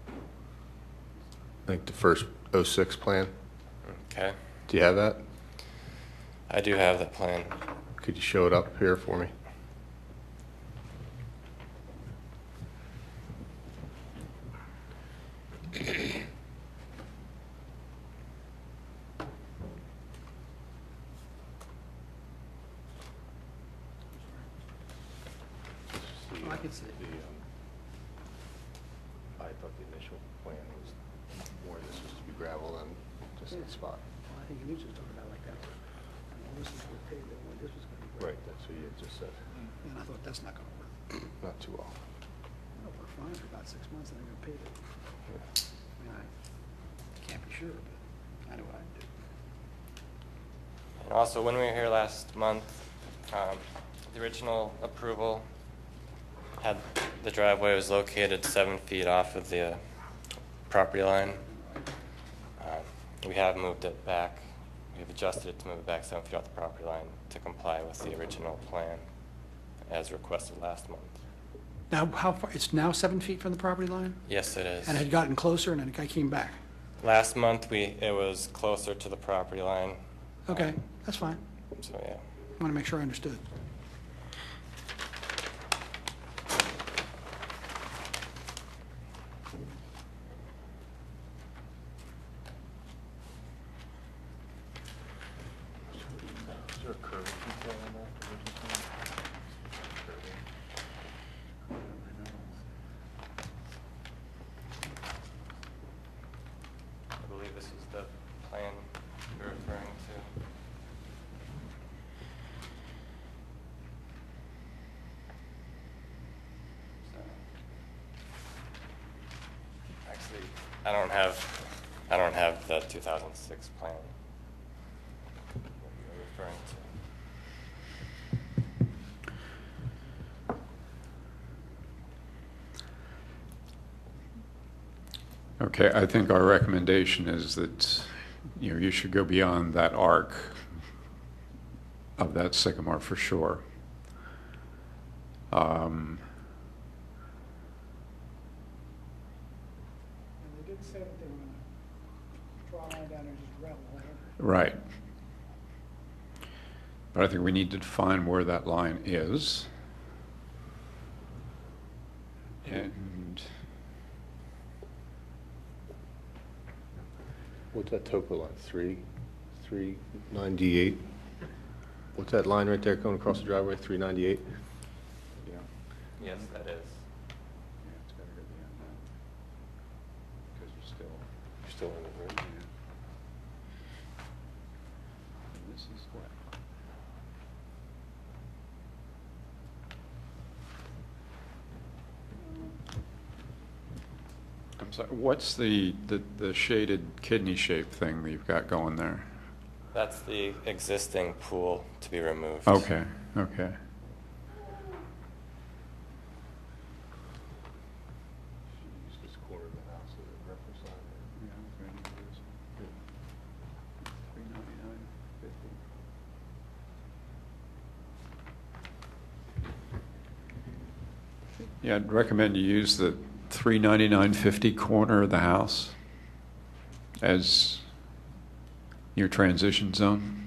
I think the first 06 plan. Okay. Do you have that? I do have that plan. Could you show it up here for me? I can see it. I thought the initial plan was more this was to be gravel than just that spot. Well, I think you just talked about it like that. And this is what paved it, when this was going to be Right, gravel. that's what you had just said. And I thought that's not going to work. Not too well. It'll work fine for about 6 months, and they're going to pave it. I mean, I can't be sure, but I know what I do. And also, when we were here last month, the original approval had the driveway was located 7 feet off of the property line. We have moved it back. We've adjusted it to move it back 7 feet off the property line to comply with the original plan as requested last month. Now, how far, it's now 7 feet from the property line? Yes, it is. And it had gotten closer, and then I came back. Last month, it was closer to the property line. Okay, that's fine. So, yeah. I want to make sure I understood. I don't have the 2006 plan. What you're referring to. Okay, I think our recommendation is that, you should go beyond that arc of that sycamore for sure. And they did say that they were going to draw a line down and just gravel all over. Right. But I think we need to define where that line is. And What's that topo line? 398? What's that line right there going across the driveway? 398? yeah. Yes, that is. Yeah, it's got to go beyond that. Because You're still in it, right? and this is what? I'm sorry, what's the shaded kidney shape thing that you've got going there? That's the existing pool to be removed. Okay, okay. Use this corner of the house as a reference line. Yeah, I'd recommend you use the 399.50 corner of the house as your transition zone.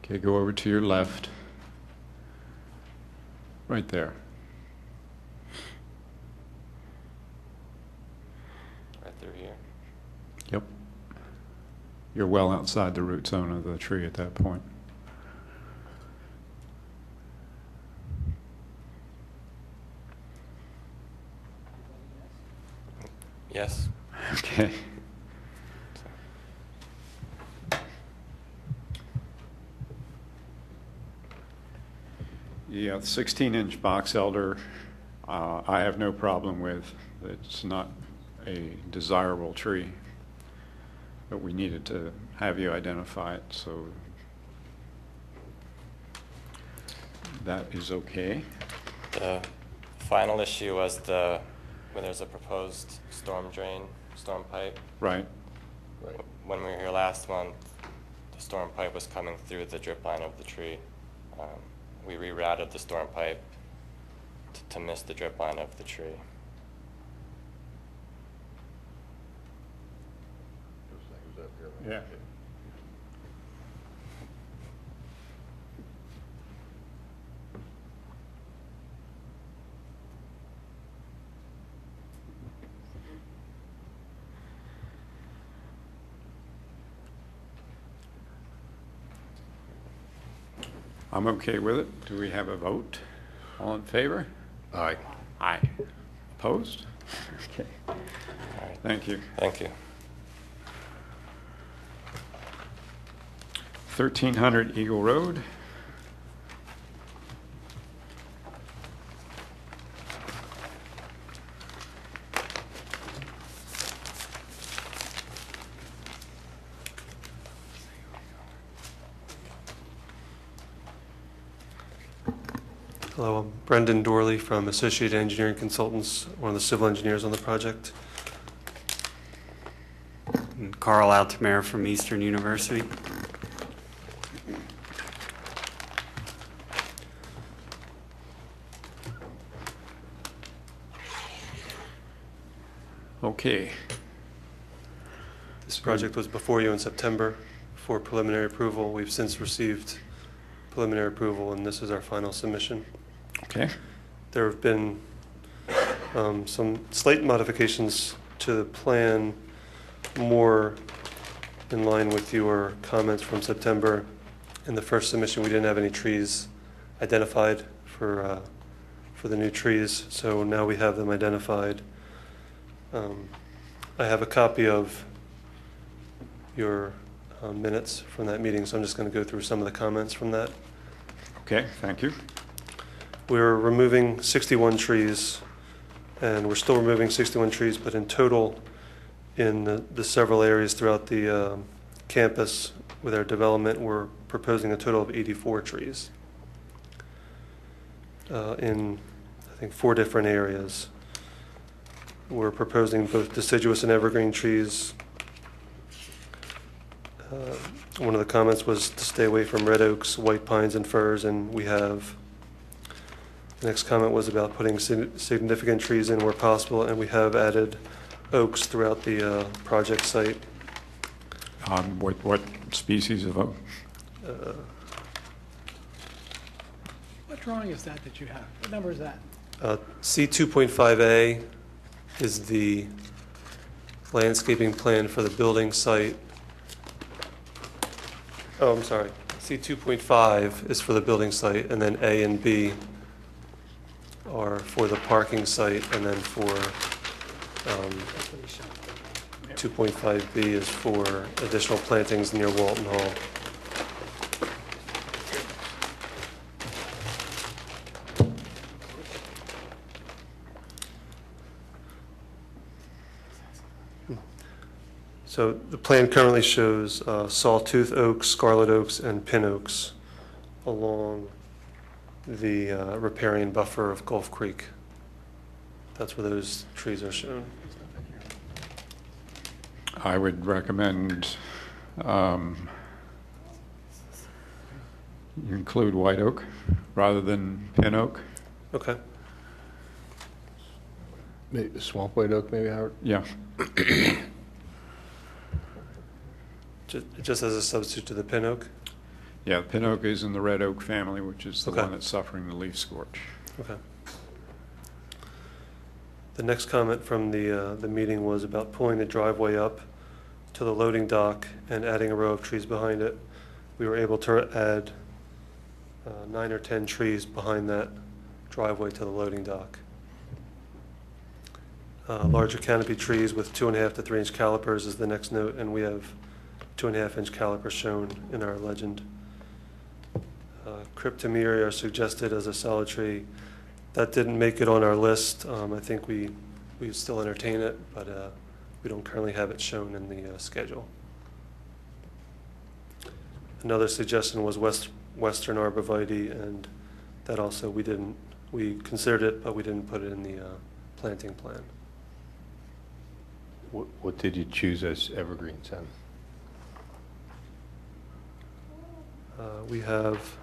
Okay, go over to your left. Right there. Right through here. Yep. You're well outside the root zone of the tree at that point. Yes. Okay. Yeah, the 16-inch box elder, I have no problem with. It's not a desirable tree, but we needed to have you identify it, so that is okay. The final issue was when there's a proposed storm pipe. Right. Right. When we were here last month, the storm pipe was coming through the drip line of the tree. We rerouted the storm pipe to miss the drip line of the tree. Yeah. I'm okay with it. Do we have a vote? All in favor? Aye. Aye. Opposed? Okay. All right. Thank you. Thank you. 1300 Eagle Road. Hello, I'm Brendan Dorley from Associated Engineering Consultants, one of the civil engineers on the project. And Carl Altamere from Eastern University. Okay. This project was before you in September for preliminary approval. We've since received preliminary approval, and this is our final submission. Okay. There have been some slight modifications to the plan, more in line with your comments from September. In the first submission, we didn't have any trees identified for for the new trees, so now we have them identified. I have a copy of your minutes from that meeting, so I'm just going to go through some of the comments from that. Okay, thank you. We're removing 61 trees, and we're still removing 61 trees, but in total, in the several areas throughout the campus with our development, we're proposing a total of 84 trees in, I think, 4 different areas. We're proposing both deciduous and evergreen trees. One of the comments was to stay away from red oaks, white pines, and firs, and we have. The next comment was about putting significant trees in where possible, and we have added oaks throughout the project site. What species of oak? What drawing is that you have? What number is that? C2.5A is the landscaping plan for the building site. Oh, I'm sorry. C2.5 is for the building site, and then A and B are for the parking site, and then for 2.5B is for additional plantings near Walton Hall. So the plan currently shows sawtooth oaks, scarlet oaks, and pin oaks along the riparian buffer of Gulf Creek. That's where those trees are shown. I would recommend you include white oak rather than pin oak. Okay. Maybe swamp white oak, maybe, Howard? Yeah. Just as a substitute to the pin oak? Yeah, pin oak is in the red oak family, which is the Okay. one that's suffering the leaf scorch. Okay. The next comment from the meeting was about pulling the driveway up to the loading dock and adding a row of trees behind it. We were able to add 9 or 10 trees behind that driveway to the loading dock. Larger canopy trees with 2.5 to 3 inch calipers is the next note, and we have 2.5 inch calipers shown in our legend. Cryptomeria are suggested as a solid tree. That didn't make it on our list. I think we still entertain it, but we don't currently have it shown in the schedule. Another suggestion was Western arborvitae, and that also we considered it, but we didn't put it in the planting plan. What did you choose as evergreens then? We have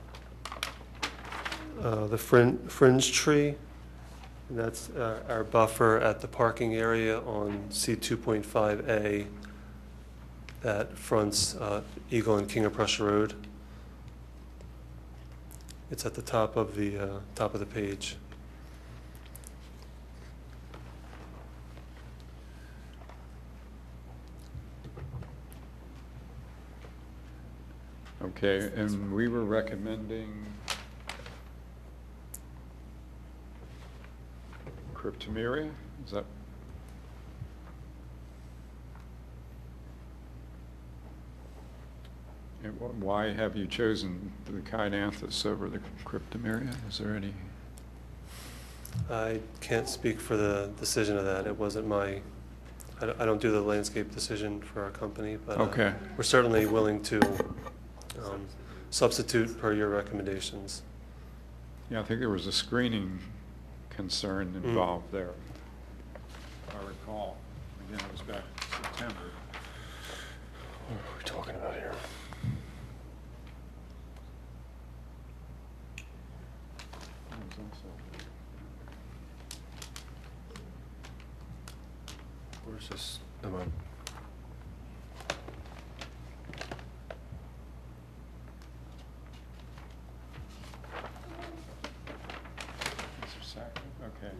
the fringe tree, and that's our buffer at the parking area on C2.5A that fronts Eagle and King of Prussia Road. It's at the top of the page. Okay, and we were recommending Cryptomeria, is that? And why have you chosen the Chidanthus over the Cryptomeria? Is there any? I can't speak for the decision of that. It wasn't I don't do the landscape decision for our company, but Okay. We're certainly willing to substitute per your recommendations. Yeah, I think there was a screening concern involved there, if I recall. Again, it was back in September. What are we talking about here? Where's this? Am I? Okay.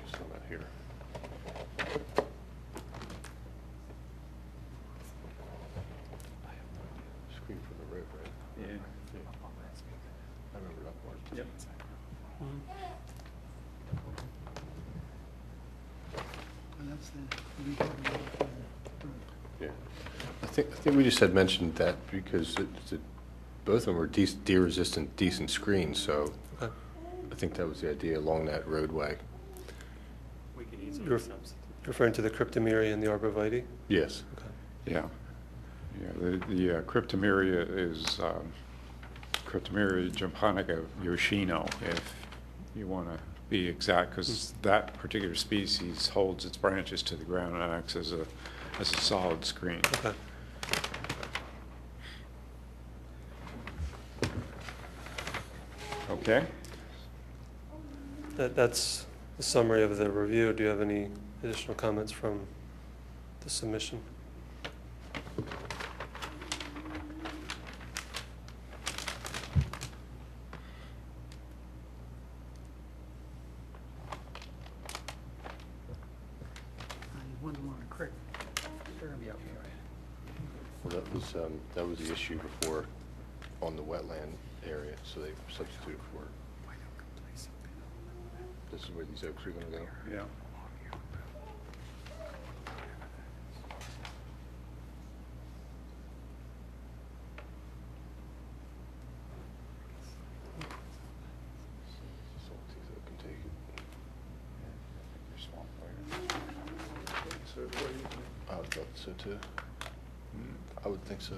Just on that here. that's the. Yeah. I think we just had mentioned that because both of them were deer-resistant, decent screens, so Okay. I think that was the idea along that roadway. We can You're referring to the cryptomeria and the arborvitae? Yes. Yeah. Yeah, the cryptomeria is Cryptomeria japonica yoshino, if you want to be exact, because that particular species holds its branches to the ground and acts as a solid screen. Okay. Okay. That's the summary of the review. Do you have any additional comments from the submission? One's along the creek. They're gonna be okay, right? Well, that was the issue before on the wetland area, so they substituted for it. This is where these oaks are going to go. Yeah. Saltooth oak can take it. I would thought so too. I would think so.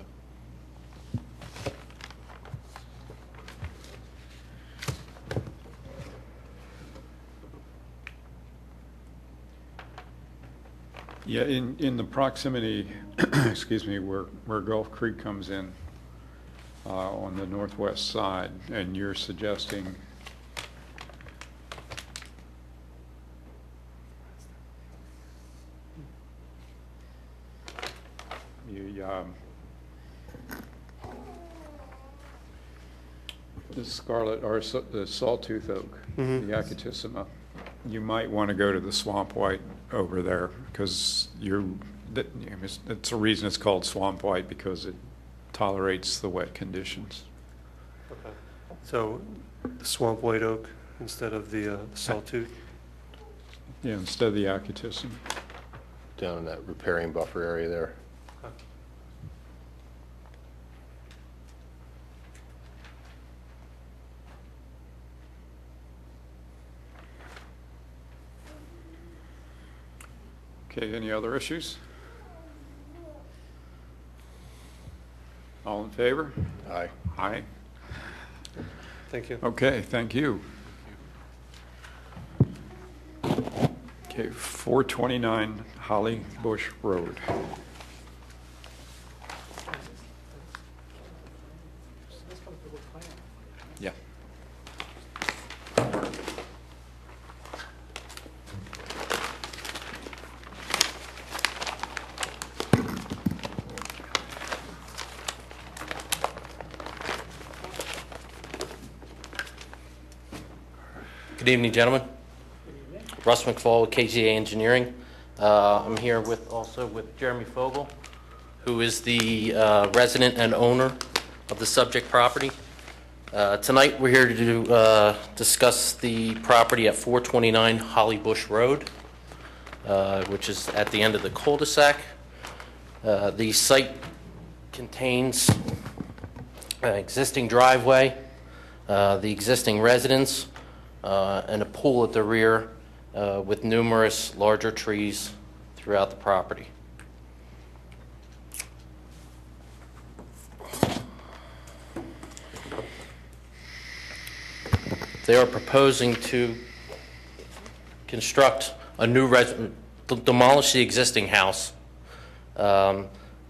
Yeah, in the proximity, excuse me, where Gulf Creek comes in on the northwest side, and you're suggesting the scarlet or the sawtooth oak, the Acatissima. You might want to go to the swamp white over there because it's a reason it's called swamp white, because it tolerates the wet conditions. Okay. So the swamp white oak instead of the sawtooth? Yeah, instead of the Acatissima. Down in that riparian buffer area there. Okay, any other issues? All in favor? Aye. Aye. Thank you. Okay, thank you. Okay, 429 Holly Bush Road. Yeah. Good evening, gentlemen. Russ McFall with KZA Engineering. I'm here also with Jeremy Fogel, who is the resident and owner of the subject property. Tonight we're here to discuss the property at 429 Holly Bush Road, which is at the end of the cul-de-sac. The site contains an existing driveway, the existing residence, and a pool at the rear with numerous larger trees throughout the property. They are proposing to construct a new demolish the existing house,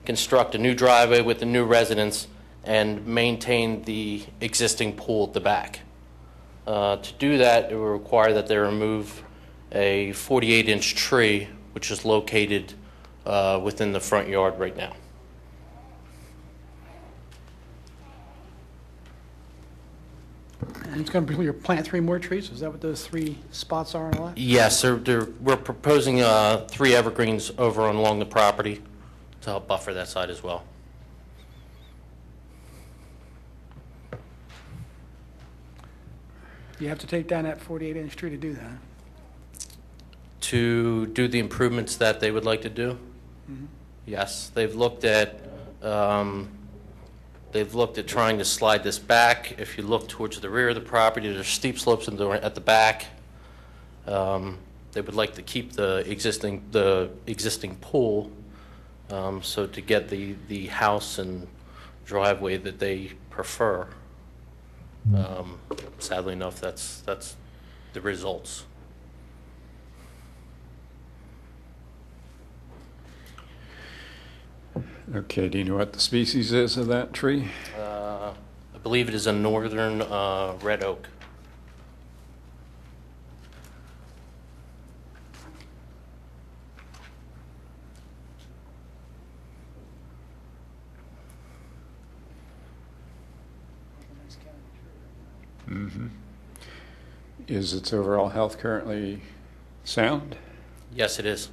construct a new driveway with a new residence, and maintain the existing pool at the back. To do that, it will require that they remove a 48-inch tree, which is located within the front yard right now. And it's going to plant 3 more trees? Is that what those 3 spots are on the lot? Yes, we're proposing 3 evergreens over and along the property to help buffer that side as well. You have to take down that 48-inch tree to do that? to do the improvements that they would like to do? Yes, they've looked at trying to slide this back. If you look towards the rear of the property, there's steep slopes at the back. They would like to keep the existing pool, so to get the house and driveway that they prefer. Sadly enough, that's the results. Okay, do you know what the species is of that tree? I believe it is a northern red oak. Mm-hmm. Is its overall health currently sound? Yes, it is.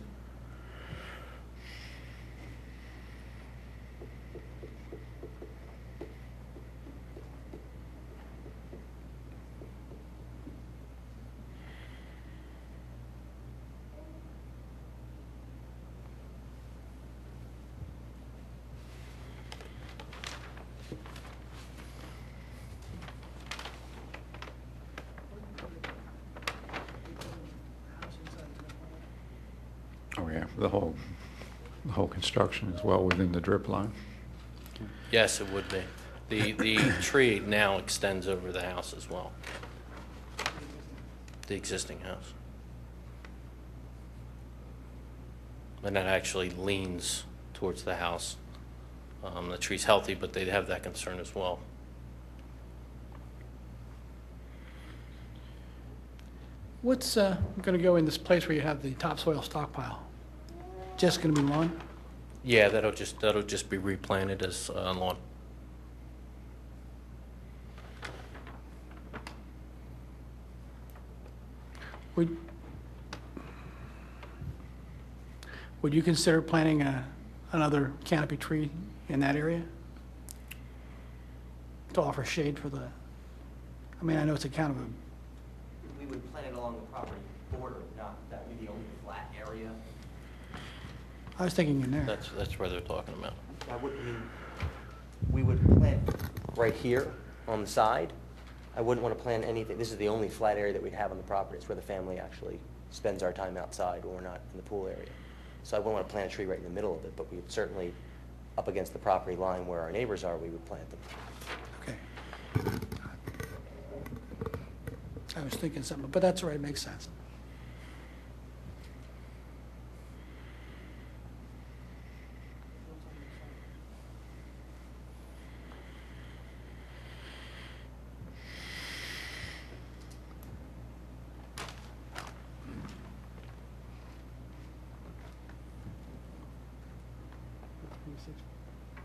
Oh yeah, the whole construction is well within the drip line. Yes, it would be. The tree now extends over the house as well, the existing house. And that actually leans towards the house. The tree's healthy, but they have that concern as well. What's going to go in this place where you have the topsoil stockpile? Just going to be lawn? Yeah, that'll just be replanted as lawn. Would you consider planting another canopy tree in that area to offer shade for the, I mean, I know it's a kind of a, We would plant it along the property border, not that would be the only flat area. I was thinking in there. That's where they're talking about. I wouldn't mean, we would plant right here on the side. I wouldn't want to plant anything. This is the only flat area that we'd have on the property. It's where the family actually spends our time outside when we're not in the pool area. So I wouldn't want to plant a tree right in the middle of it, but we would certainly, up against the property line where our neighbors are, we would plant them. Okay. I was thinking something, but that's all right, it makes sense.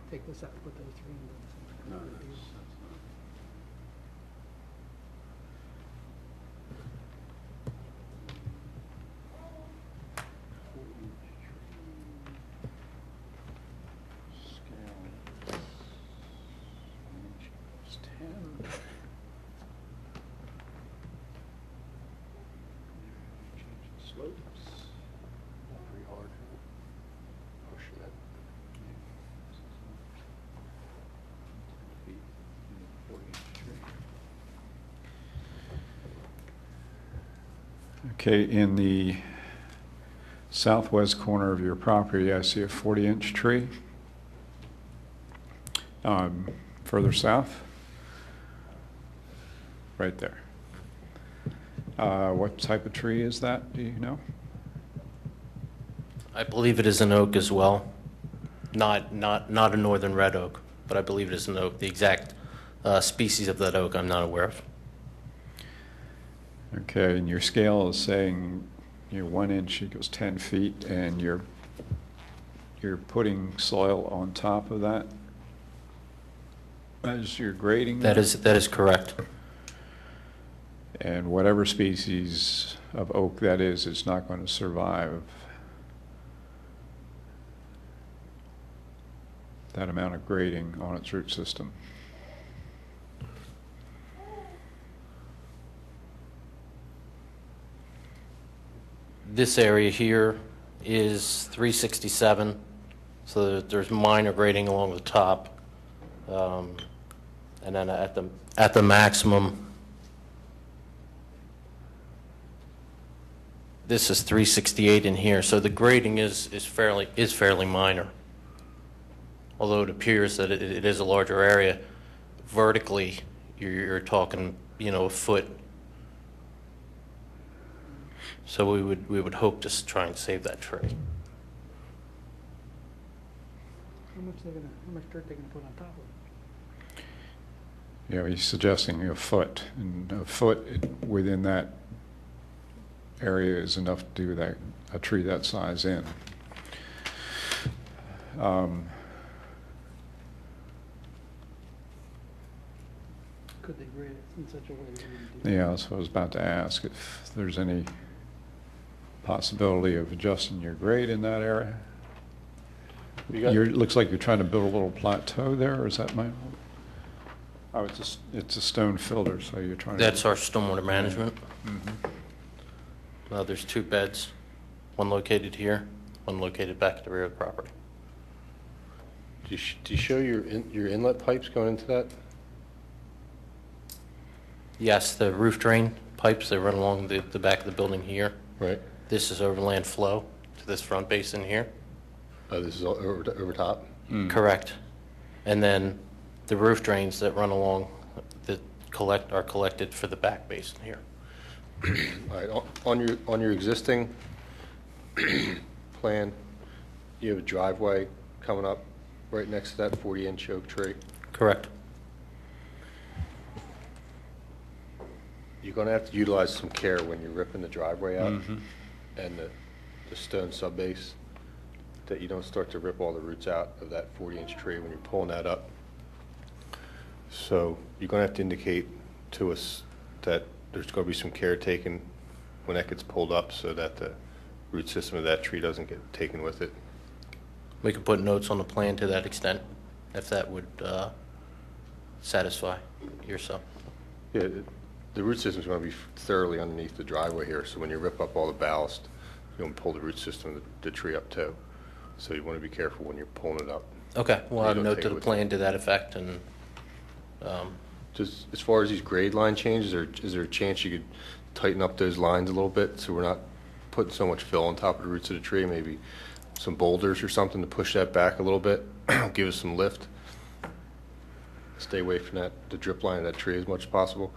Take this out, put those three in. Okay, in the southwest corner of your property, I see a 40-inch tree. Further south, right there. What type of tree is that, do you know? I believe it is an oak as well. Not a northern red oak, but I believe it is an oak. The exact species of that oak I'm not aware of. Okay, and your scale is saying 1 inch equals 10 feet, and you're putting soil on top of that as you're grading? That is correct. And whatever species of oak that is, it's not going to survive that amount of grading on its root system. This area here is 367, so there's minor grading along the top. And then at the maximum, this is 368 in here, so the grading is fairly minor. Although it appears that it is a larger area, vertically, you're talking, a foot. So we would hope to try and save that tree. How much dirt they gonna put on top of it? Yeah, he's suggesting a foot, and a foot within that area is enough to do that, a tree that size in. Could they grade it in such a way that it wouldn't do? Yeah, that's what I was about to ask, if there's any possibility of adjusting your grade in that area. It looks like you're trying to build a little plateau there, or is that my? Oh, it's a stone filter, so you're trying to. That's our stormwater management. There's 2 beds, one located here, one located back at the rear of the property. Do you show your inlet pipes going into that? Yes, the roof drain pipes, they run along the back of the building here. Right. This is overland flow to this front basin here. Oh, this is over top? Correct. And then the roof drains that run along that are collected for the back basin here. All right, on your existing plan, you have a driveway coming up right next to that 40-inch oak tree. Correct. You're going to have to utilize some care when you're ripping the driveway out and the stone subbase, that you don't start to rip all the roots out of that 40-inch tree when you're pulling that up. So you're going to have to indicate to us that there's going to be some care taken when that gets pulled up so that the root system of that tree doesn't get taken with it. We could put notes on the plan to that extent, if that would satisfy yourself. Yeah, the root system is going to be thoroughly underneath the driveway here, so when you rip up all the ballast, you're going to pull the root system of the tree up too. So you want to be careful when you're pulling it up. Okay, we'll add a don't note take to it the with plan to that effect, and Just as far as these grade line changes, is there a chance you could tighten up those lines a little bit so we're not putting so much fill on top of the roots of the tree? Maybe some boulders or something to push that back a little bit, give us some lift. Stay away from the drip line of that tree as much as possible.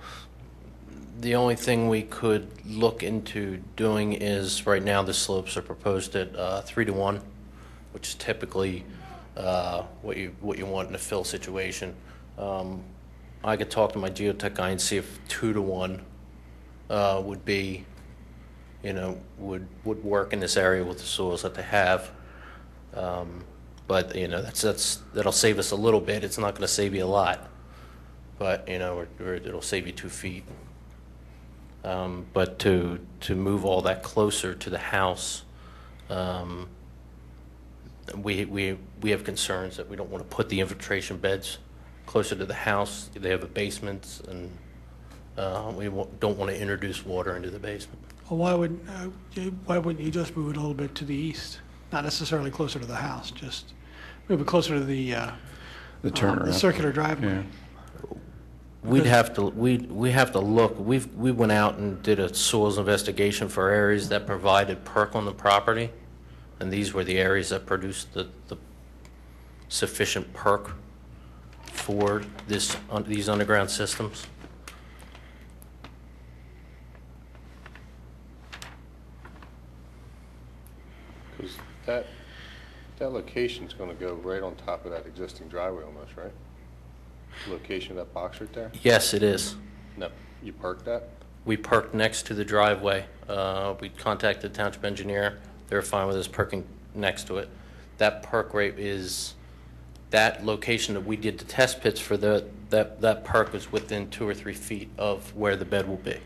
the only thing we could look into doing is, right now, the slopes are proposed at 3-to-1, which is typically what you want in a fill situation. I could talk to my geotech guy and see if 2-to-1 would be, would work in this area with the soils that they have. But that'll save us a little bit. It's not going to save you a lot, but it'll save you 2 feet. But to move all that closer to the house, we have concerns that we don't want to put the infiltration beds closer to the house. They have a basement, and we don't want to introduce water into the basement. Well, why wouldn't you just move it a little bit to the east? Not necessarily closer to the house, just move it closer to the turnaround. the circular driveway. Yeah. We have to look. We went out and did a soils investigation for areas that provided perk on the property, and these were the areas that produced the sufficient perk for these underground systems. Because that location's going to go right on top of that existing driveway almost, right? Location of that box right there? Yes, it is. No, you parked that? We parked next to the driveway. We contacted the township engineer. They were fine with us parking next to it. That park rate is, that location that we did the test pits for, that park was within 2 or 3 feet of where the bed will be.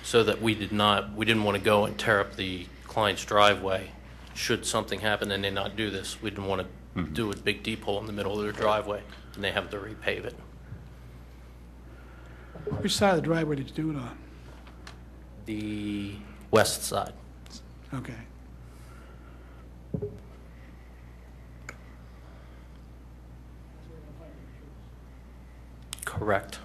So that we didn't want to go and tear up the client's driveway. Should something happen and they not do this, we didn't want to do a big deep hole in the middle of their driveway, and they have to repave it. Which side of the driveway did you do it on? The west side. Okay. Correct.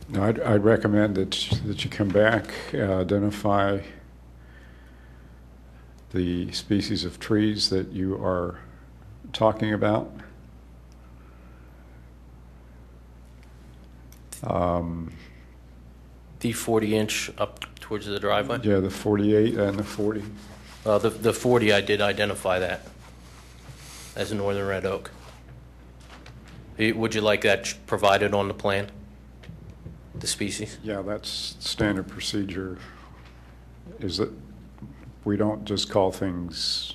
No, I'd recommend that you come back, identify the species of trees that you are talking about. The 40-inch up towards the driveway? Yeah, the 48 and the 40. The 40, I did identify that as a northern red oak. Would you like that provided on the plan? The species? Yeah, that's standard procedure, is that we don't just call things,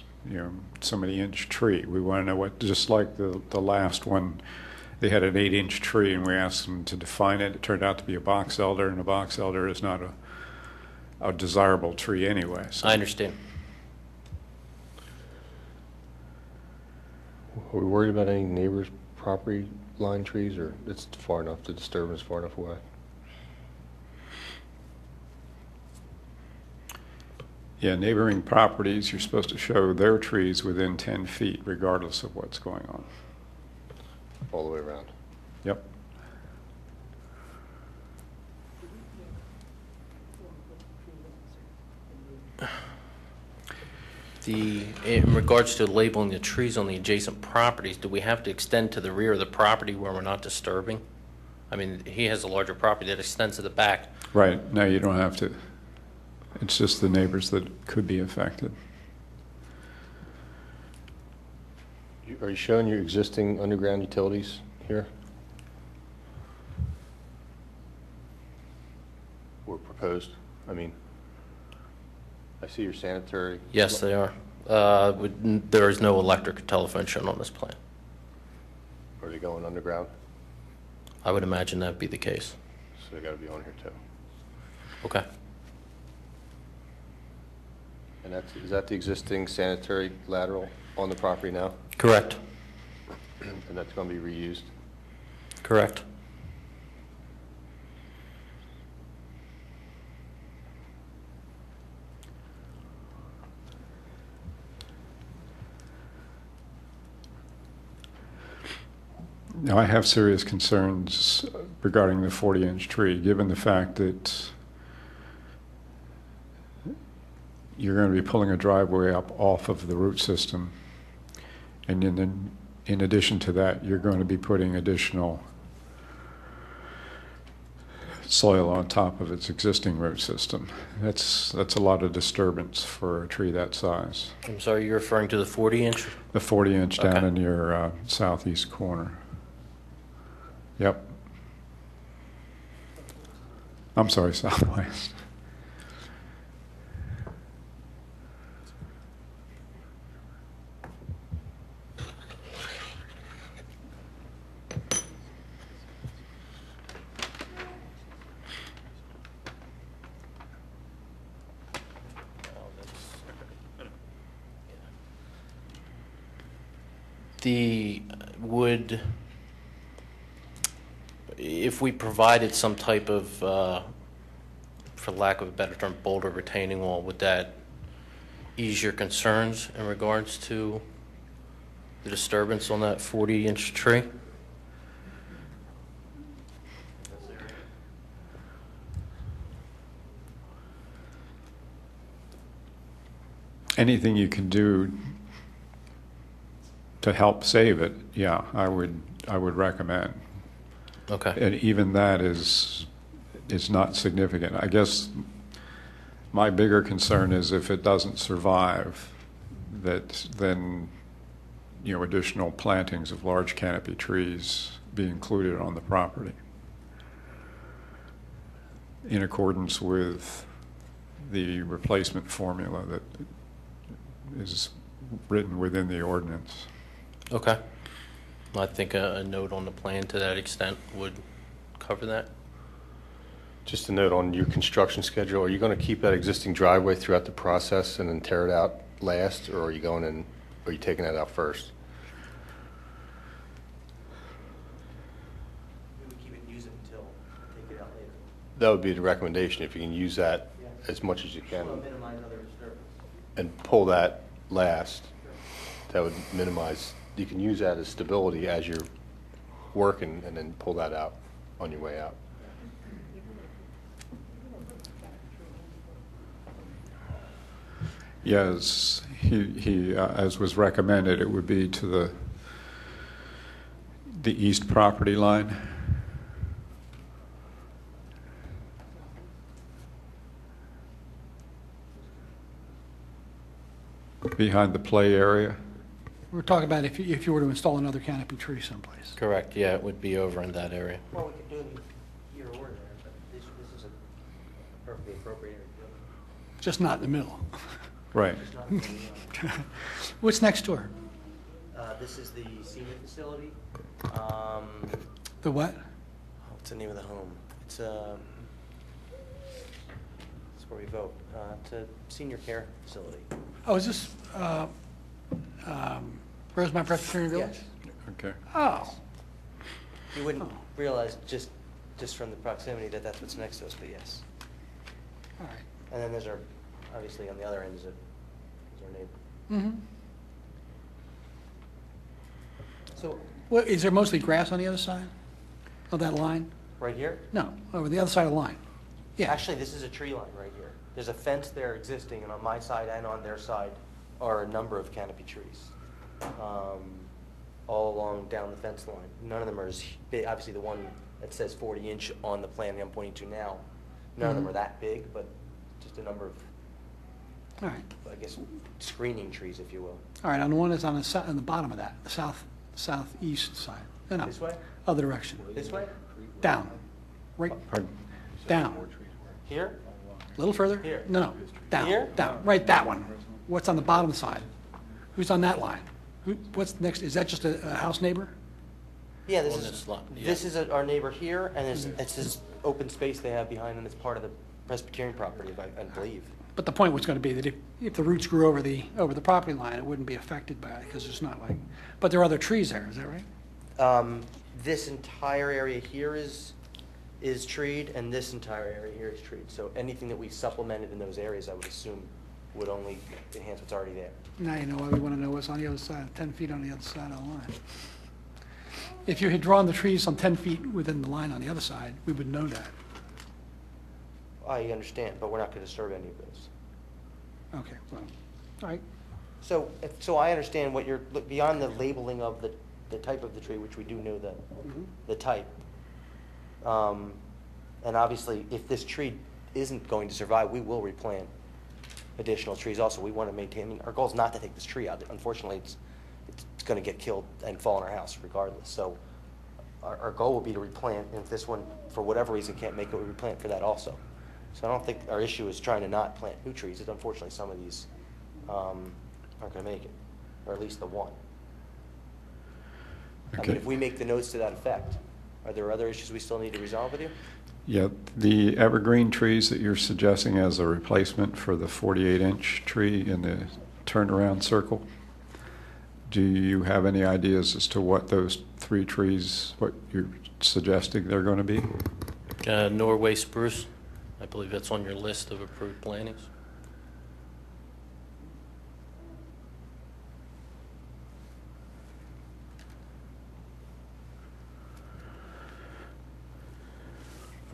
so many inch tree. We want to know what, just like the last one, they had an 8-inch tree and we asked them to define it. It turned out to be a box elder, and a box elder is not a desirable tree anyway. So. I understand. Are we worried about any neighbors' property line trees, or it's far enough, the disturbance far enough away? Yeah, neighboring properties, you're supposed to show their trees within 10 feet, regardless of what's going on. All the way around? Yep. In regards to labeling the trees on the adjacent properties, do we have to extend to the rear of the property where we're not disturbing? I mean, he has a larger property that extends to the back. Right. No, you don't have to. It's just the neighbors that could be affected. Are you showing your existing underground utilities here? Or proposed? I mean, I see your sanitary. Yes, they are. There is no electric or telephone shown on this plan. Are they going underground? I would imagine that'd be the case. So they got to be on here too. Okay. And is that the existing sanitary lateral on the property now? Correct. And that's going to be reused? Correct. Now, I have serious concerns regarding the 40-inch tree, given the fact that you're going to be pulling a driveway up off of the root system. And then, in addition to that, you're going to be putting additional soil on top of its existing root system. That's a lot of disturbance for a tree that size. I'm sorry, you're referring to the 40-inch? The 40-inch down Okay. in your southeast corner. Yep. I'm sorry, southwest. If we provided some type of, for lack of a better term, boulder retaining wall, would that ease your concerns in regards to the disturbance on that 40-inch tree? Anything you can do to help save it, yeah, I would recommend. Okay. And even that is not significant. I guess my bigger concern is if it doesn't survive, that then, additional plantings of large canopy trees be included on the property in accordance with the replacement formula that is written within the ordinance. Okay. I think a note on the plan to that extent would cover that. Just a note on your construction schedule, are you going to keep that existing driveway throughout the process and then tear it out last, or are you going in, are you taking that out first? We would keep it and use it until, take it out later. That would be the recommendation, if you can use that as much as you can Well, minimize other disturbance. and pull that last, that would minimize, you can use that as stability as you're working and then pull that out on your way out. Yes, as was recommended, it would be to the east property line. Behind the play area. We're talking about if you were to install another canopy tree someplace. Correct, yeah, it would be over in that area. Well, we could do it here or there, but this is a perfectly appropriate area to do it. Just not in the middle. Right. It's not in the, What's next door? this is the senior facility. The what? What's the name of the home? It's where we vote. It's a senior care facility. Oh, is this Rosemont Presbyterian Village? Yes. Okay. Oh, You wouldn't realize just from the proximity that that's what's next to us, but yes. all right. And then there's our, obviously on the other end is our neighbor. Mm-hmm. So, Well, is there mostly grass on the other side of that line? right here? No, over the other side of the line. Yeah. Actually, this is a tree line right here. There's a fence there existing, and on my side and on their side are a number of canopy trees, all along down the fence line. None of them are as big. Obviously, the one that says 40-inch on the plan that I'm pointing to now, none of them are that big, but just a number of, All right. I guess, screening trees, if you will. All right, on the one that's on the bottom of that, the southeast side. No, This way? other direction. This way? Down. Right, Pardon? down. Here? A little further? Here. No, down. Here? Down, right, that one. What's on the bottom side? Who's on that line? What's next? Is that just a house neighbor? Yeah, this On is, this lot, yeah. this is our neighbor here, and it's this open space they have behind them. It's part of the Presbyterian property, I believe. But the point was going to be that if the roots grew over the property line, it wouldn't be affected by it, because it's not like, but there are other trees there, is that right? This entire area here is treed, and this entire area here is treed. So anything that we supplemented in those areas, I would assume, would only enhance what's already there. Now you know why we want to know what's on the other side, 10 feet on the other side of the line. If you had drawn the trees on 10 feet within the line on the other side, we would know that. I understand, but we're not going to disturb any of those. Okay, well, all right. So I understand what you're, look, beyond the labeling of the type of the tree, which we do know the type. And obviously, if this tree isn't going to survive, we will replant additional trees also. We want to maintain, our goal is not to take this tree out. Unfortunately, it's going to get killed and fall on our house regardless. So our goal will be to replant, and if this one, for whatever reason, can't make it, we replant for that also. So I don't think our issue is trying to not plant new trees. It's unfortunately, some of these aren't going to make it, or at least the one. I mean, Okay. if we make the notes to that effect, are there other issues we still need to resolve with you? Yeah, the evergreen trees that you're suggesting as a replacement for the 48-inch tree in the turnaround circle, do you have any ideas as to what those three trees, what you're suggesting they're going to be? Norway spruce, I believe that's on your list of approved plantings.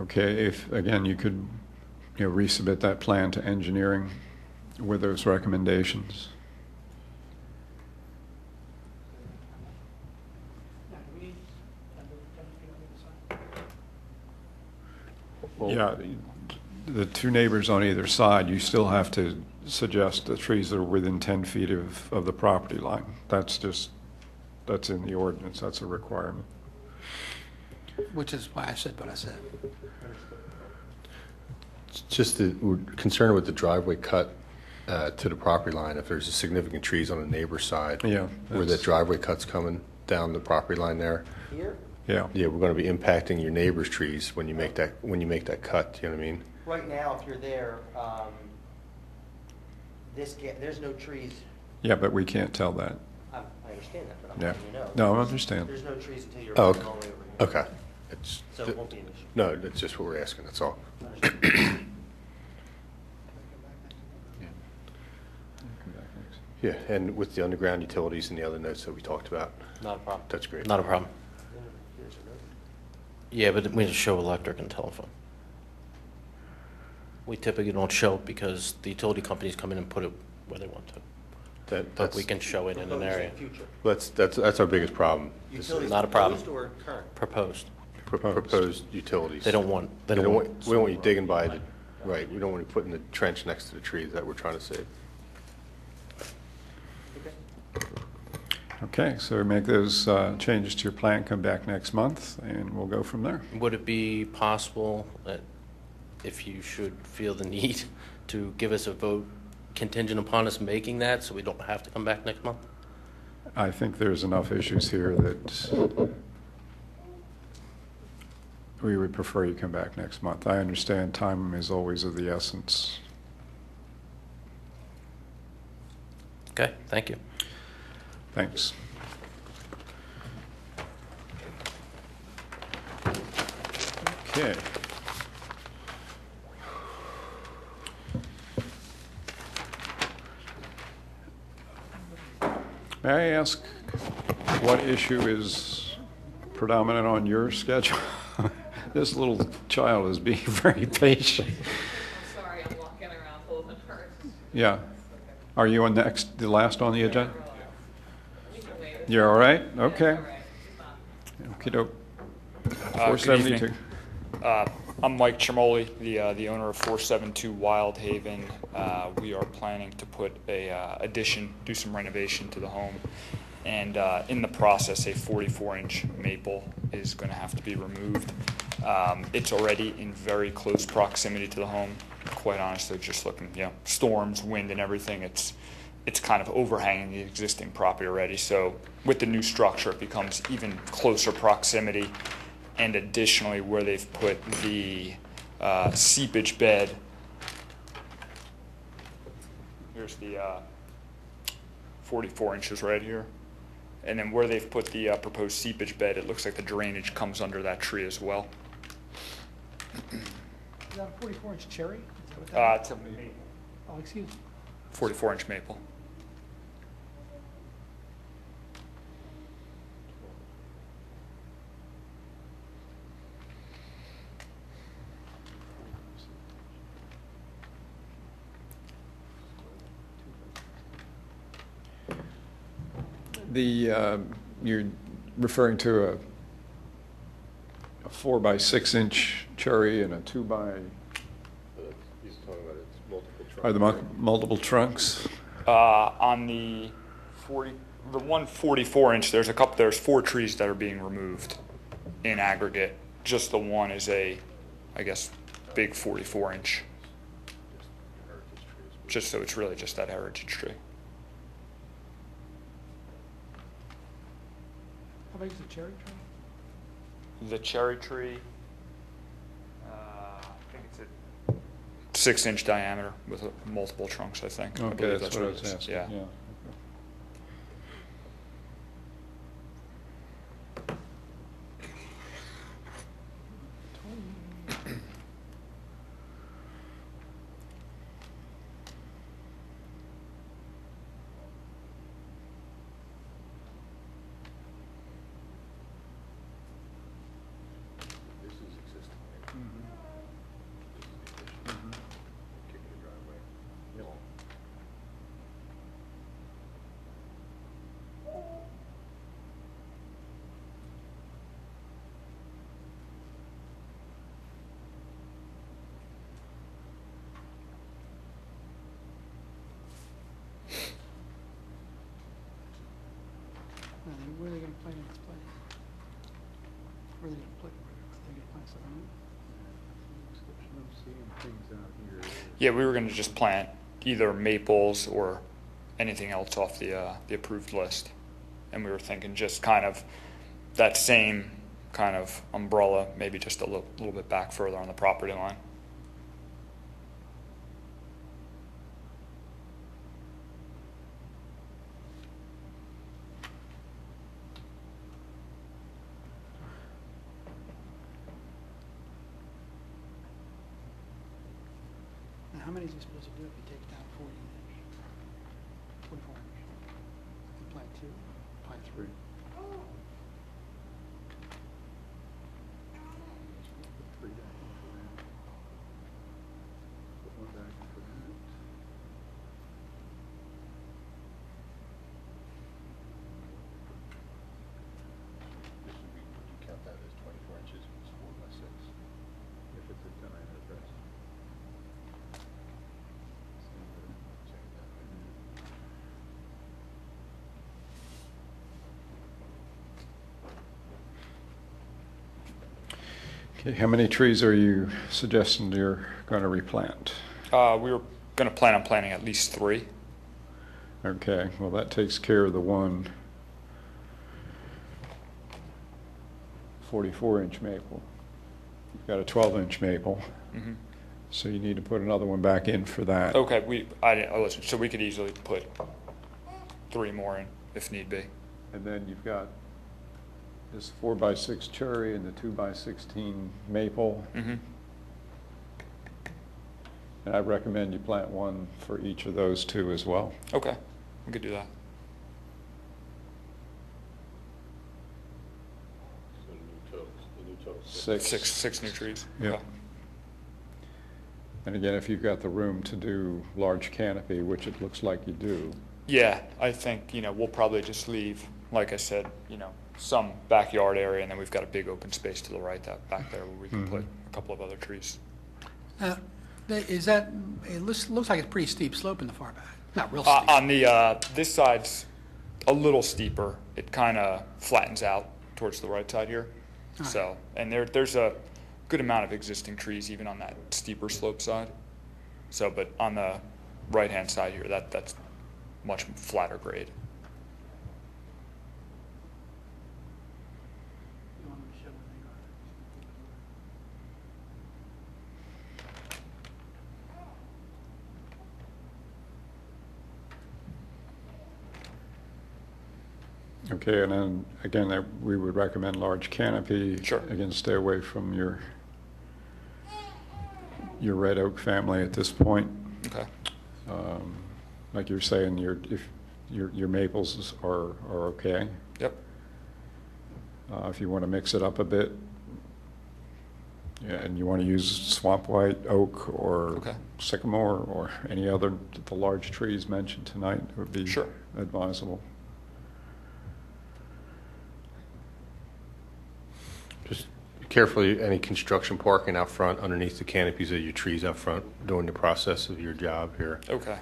Okay, if, again, you could, resubmit that plan to engineering with those recommendations. Yeah, the two neighbors on either side, you still have to suggest the trees that are within 10 feet of the property line. That's in the ordinance, that's a requirement. Which is why I said what I said. It's just that we're concerned with the driveway cut to the property line. If there's significant trees on the neighbor's side, Yeah, where that that's- driveway cut's coming down the property line there, Here? Yeah, yeah, we're going to be impacting your neighbor's trees when you make that cut. You know what I mean? Right now, if you're there, there's no trees. Yeah, but we can't tell that. I understand that, but I'm Yeah. letting you know. No, I understand. There's no trees until you're Oh, all the way over here. Okay. It's, So it won't be an issue. no, that's just what we're asking, that's all. Yeah, and with the underground utilities and the other notes that we talked about, Not a problem. that's great. Not a problem. Yeah, but we just show electric and telephone. We typically don't show it because the utility companies come in and put it where they want to. But That's, we can show it in an area. that's our biggest problem. Utilities Not a problem. proposed or current? Proposed. Proposed utilities. They don't want, We don't want you digging by the, right, we don't want you putting the trench next to the trees that we're trying to save. Okay, so make those changes to your plan, come back next month, and we'll go from there. Would it be possible that if you should feel the need to give us a vote contingent upon us making that so we don't have to come back next month? I think there's enough issues here that we would prefer you come back next month. I understand time is always of the essence. Okay, thank you. Thanks. Okay. May I ask what issue is predominant on your schedule? This little child is being very patient. I'm sorry, I'm walking around holding her. Yeah. Are you on next, the last on the agenda? You're all right? Okay. Okey-doke. Good 472. evening. I'm Mike Chimoli, the owner of 472 Wild Haven. We are planning to put a addition, do some renovation to the home, and in the process, a 44-inch maple is going to have to be removed. It's already in very close proximity to the home. Quite honestly, just looking, storms, wind, and everything, it's kind of overhanging the existing property already. So with the new structure, it becomes even closer proximity. And additionally, where they've put the seepage bed, here's the 44 inches right here. And then where they've put the proposed seepage bed, it looks like the drainage comes under that tree as well. Is that a 44-inch cherry? Is that what that It's a Oh, excuse me. 44-inch maple. You're referring to a 4 by 6 inch cherry and a 2 by, He's talking about it's multiple trunks. are the multiple trunks? On the 144 inch, there's 4 trees that are being removed in aggregate. Just the one is a, I guess, big 44 inch. Just so it's really just that heritage tree. How big is the cherry tree? The cherry tree, I think it's a 6-inch diameter with multiple trunks, I think. I Okay, believe that's what I it was is. asking. Yeah. This is existing. Kicking the driveway. No, where are they going to plant this place? Where are they going to put, are they going to plant something new? Yeah, we were going to just plant either maples or anything else off the approved list. And we were thinking just kind of that same kind of umbrella, maybe just a little bit back further on the property line. many is he supposed to do if he takes down 40 inch? 44 inch? You plant 2? Plant 3? Count that as 24 inches, it's 4 by 6. If it's a 10 address. Okay, how many trees are you suggesting you're going to replant? We were going to plan on planting at least 3. Okay, well, that takes care of the one 44-inch maple. You've got a 12-inch maple, so you need to put another one back in for that. Okay, I listened. So we could easily put 3 more in if need be. And then you've got this 4x6 cherry and the 2x16 maple. And I recommend you plant one for each of those 2 as well. Okay, we could do that. So the new total. 6. 6 new trees. Yeah. Okay. And again, if you've got the room to do large canopy, which it looks like you do. Yeah, I think, we'll probably just leave, like I said, some backyard area, and then we've got a big open space to the right back there where we can put a couple of other trees. Is that, it looks like it's pretty steep slope in the far back. Not real steep. On the, this side's a little steeper. It kind of flattens out towards the right side here. All So, and there's a good amount of existing trees even on that steeper slope side. So, but on the right-hand side here, that's much flatter grade. Okay, and then again, we would recommend large canopy. Sure. Again, stay away from your red oak family at this point. Okay. Like you're saying, your maples are okay. Yep. If you want to mix it up a bit, yeah, and you want to use swamp white, oak, or sycamore, or any other the large trees mentioned tonight would be advisable. Just carefully, any construction parking out front underneath the canopies of your trees out front during the process of your job here. Okay.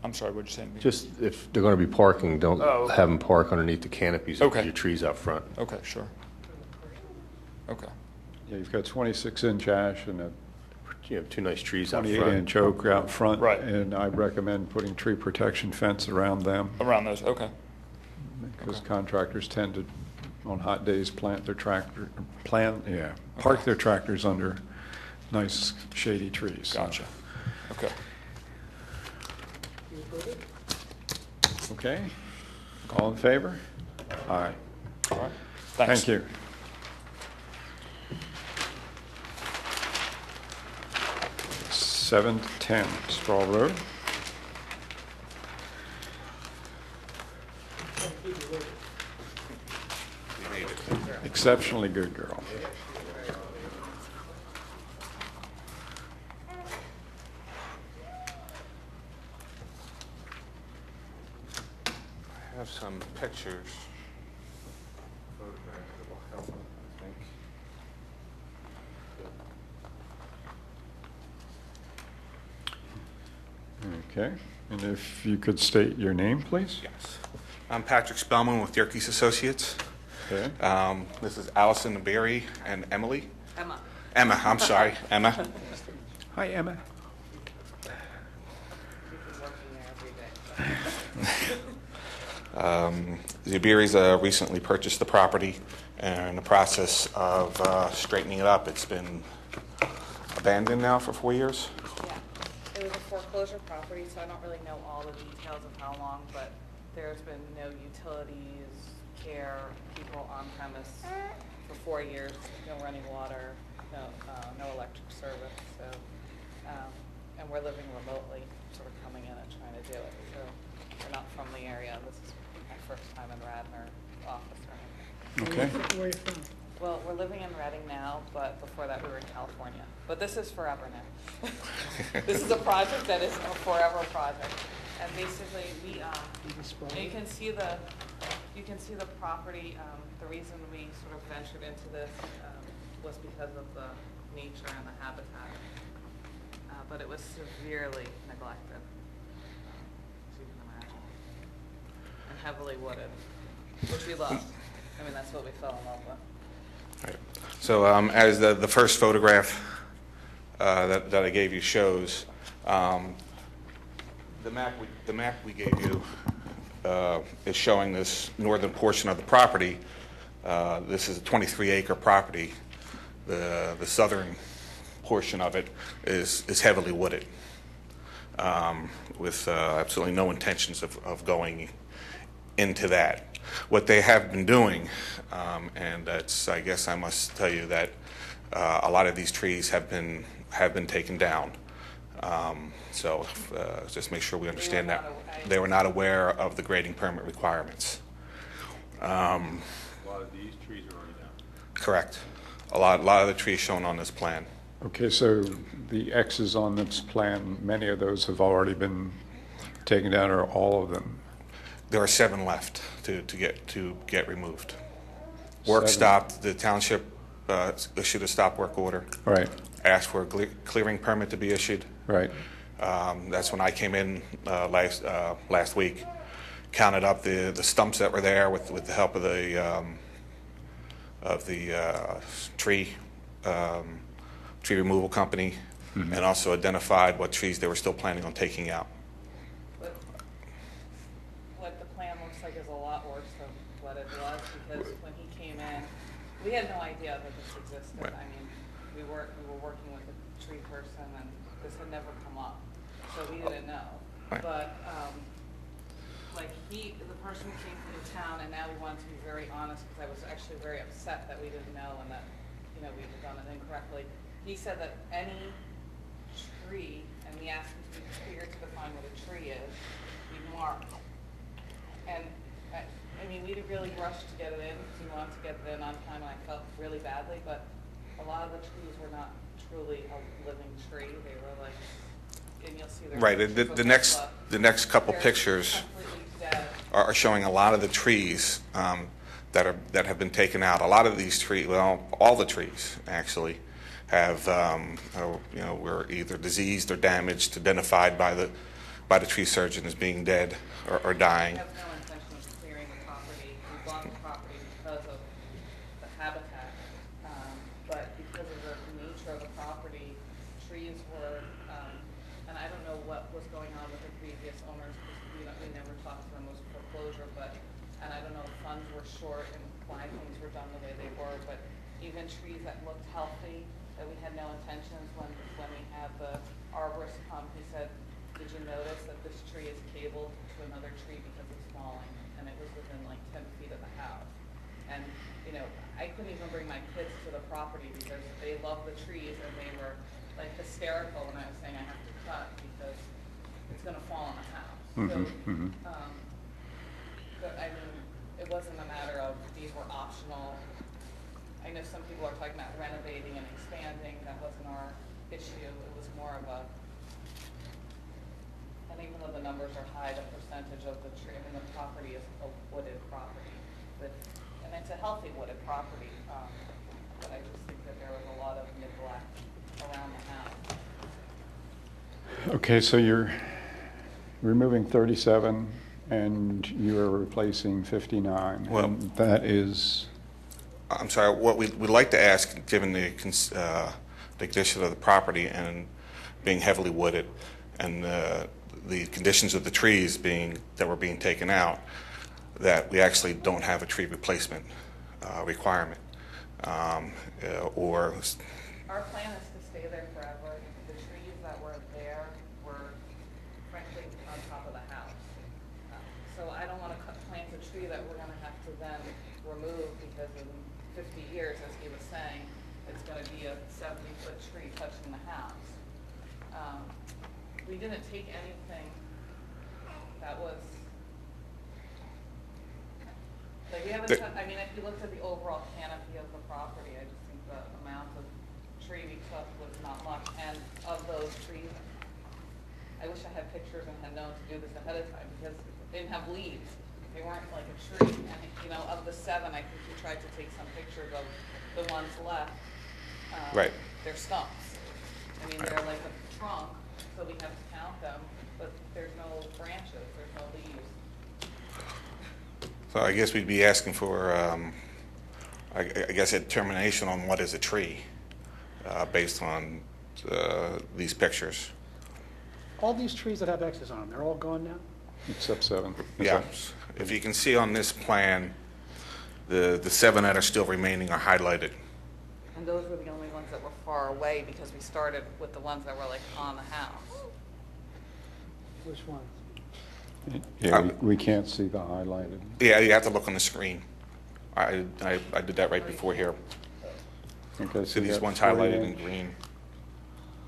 I'm sorry, what did you say? Just if they're going to be parking, don't have them park underneath the canopies of your trees out front. Okay, sure. Okay. Yeah, you've got 26-inch ash and you have 2 nice trees out front. 28-inch oak out front. Right. And I recommend putting tree protection fence around them. Around those, okay. Because contractors tend to, on hot days, park their tractors under nice shady trees. Gotcha. Okay. Okay. All in favor? Aye. All right. Thanks. Thank you. Seven to 10 Straw Road. Exceptionally good girl. I have some pictures. Photographs that will help, I think. Okay. And if you could state your name, please? Yes. I'm Patrick Spellman with Yerkes Associates. Okay. This is Allison Berry and Emily. Emma. Emma, I'm sorry, Emma. Hi, Emma. The Berries recently purchased the property and are in the process of straightening it up. It's been abandoned now for 4 years. Yeah, it was a foreclosure property, so I don't really know all the details of how long, but there's been no utilities, care, people on premise for 4 years, no running water, no electric service. So And we're living remotely, sort of coming in and trying to do it. So we're not from the area. This is my first time in Radnor office or anything. Okay. Where are you from? Well, we're living in Reading now, but before that we were in California. But this is forever now. This is a project that is a forever project. And basically, we you can see the property. The reason we sort of ventured into this was because of the nature and the habitat. But it was severely neglected, as you can imagine, and heavily wooded, which we loved. I mean, that's what we fell in love with. Right. So as the first photograph that I gave you shows, the map we gave you is showing this northern portion of the property. This is a 23-acre property. The southern portion of it is heavily wooded, with absolutely no intentions of going into that. What they have been doing, and that's, I guess I must tell you that a lot of these trees have been taken down. So just make sure we understand that they were not aware of the grading permit requirements. A lot of these trees are already down. Correct. A lot of the trees shown on this plan. Okay, so the X's on this plan, many of those have already been taken down, or all of them? There are 7 left to get removed. Work stopped. The township issued a stop work order. Right. Asked for a clearing permit to be issued. Right. That's when I came in last week, counted up the stumps that were there with the help of the tree removal company, and also identified what trees they were still planning on taking out. What the plan looks like is a lot worse than what it was, because when he came in, we had no idea that this existed. Right. I mean, we were working with a tree person, and this had never come up, so we didn't know. Right. But like the person came from the town, and now we wanted to be very honest, because I was actually very upset that we didn't know and that we had done it incorrectly. He said that any tree, and we asked him to be clear to define what a tree is, we marked. And I mean, we really rushed to get it in because we wanted to get it in on time, and I felt really badly, but a lot of the trees were not truly a living tree. They were like, and you'll see there's Right. pictures of The next couple they're pictures completely dead. are showing a lot of the trees that have been taken out. A lot of these trees, well, all the trees actually, have were either diseased or damaged, identified by the tree surgeon as being dead or dying. We have no intention of clearing the property. We bought the property because of the habitat, but because of the nature of the property, trees were, and I don't know what was going on with the previous owners, because we never talked to them. It was foreclosure, and I don't know if funds were short and why things were done the way they were, but even trees that looked healthy, that we had no intentions, when we had the arborist come, he said, did you notice that this tree is cabled to another tree because it's falling? And it was within like 10 feet of the house. And, I couldn't even bring my kids to the property because they love the trees, and they were like hysterical when I was saying I have to cut because it's going to fall on the house. But I mean, it wasn't a matter of these were optional. I know some people are talking about renovating and expanding. That wasn't our issue. It was more of and even though the numbers are high, the percentage of the tree, the property is a wooded property. And it's a healthy wooded property. But I just think that there was a lot of neglect around the house. Okay, so you're removing 37 and you are replacing 59. Well, and that is... I'm sorry, what we'd like to ask, given the condition of the property and being heavily wooded, and the conditions of the trees that were being taken out, that we actually don't have a tree replacement requirement. Or our plan is to stay there forever. The trees that were there were frankly on top of the house. So I don't want to plant a tree that we're going to have to then remove, because in 50 years, as he was saying, it's going to be a 70-foot tree touching the house. We didn't take anything that was, like, we haven't, I mean, if you looked at the overall canopy of the property, I just think the amount of tree we took was not much, and of those trees, I wish I had pictures and had known to do this ahead of time, because they didn't have leaves. They weren't like a tree, and, you know, of the 7, I think we tried to take some pictures of the ones left. Right. They're stumps. I mean, they're like a trunk, so we have to count them, but there's no branches, there's no leaves. So I guess we'd be asking for, I guess, a determination on what is a tree, based on these pictures. All these trees that have X's on them, they're all gone now? Except 7. Yeah. If you can see on this plan, the 7 that are still remaining are highlighted. And those were the only ones that were far away, because we started with the ones that were like on the house. Which ones? Yeah, we can't see the highlighted. Yeah, you have to look on the screen. I did that right before here. Okay, See you these got ones 40 highlighted in inch. green?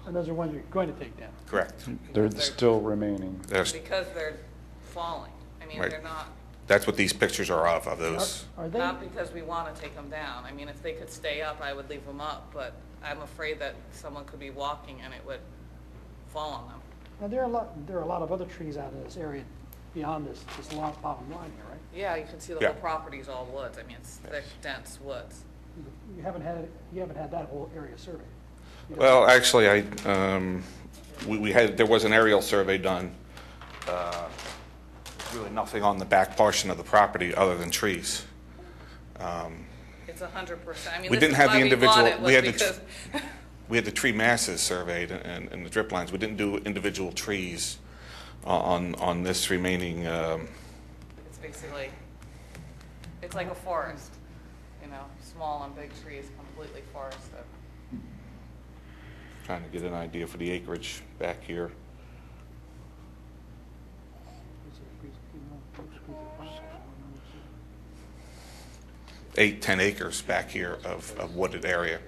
And those are ones you're going to take down? Correct. They're still remaining. There's, Because they're falling. I mean, Right. they're not, that's what these pictures are of those. Are they? not because we want to take them down. I mean, if they could stay up, I would leave them up, but I'm afraid that someone could be walking and it would fall on them. Now, there are a lot of other trees out in this area beyond this bottom line here, right? Yeah, you can see the Yeah. whole property's all woods. I mean, it's thick, dense woods. You haven't had that whole area surveyed. Well, actually, there was an aerial survey done. Really nothing on the back portion of the property other than trees. It's 100%. I mean, We this didn't is have why the we individual, bought it, we had was because we had the tree masses surveyed and the drip lines. We didn't do individual trees on this remaining, it's basically, it's like a forest, you know, small and big trees, completely forested. trying to get an idea for the acreage back here. 8-10 acres back here of wooded area.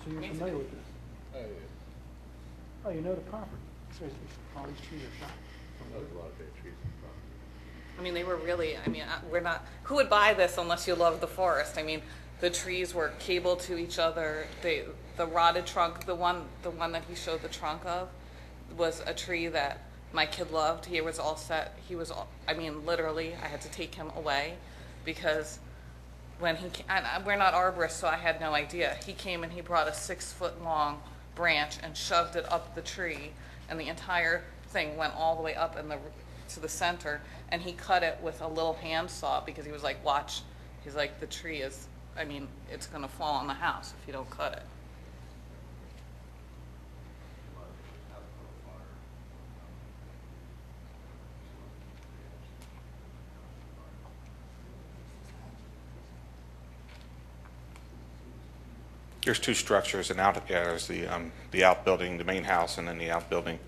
So you're familiar with this? Oh, you know the property. So all these trees are shot. I mean, they were really, I mean, we're not, who would buy this unless you love the forest? I mean, the trees were cabled to each other. The rotted trunk, the one that he showed the trunk of, was a tree that my kid loved. He was all set. I mean, literally, I had to take him away because when and we're not arborists, so I had no idea. He came and he brought a 6-foot-long branch and shoved it up the tree, and the entire thing went all the way up to the center, and he cut it with a little hand saw because he was like, watch, he's like, the tree is, I mean, it's gonna fall on the house if you don't cut it. There's 2 structures, and there's the outbuilding, the main house, and then the outbuilding.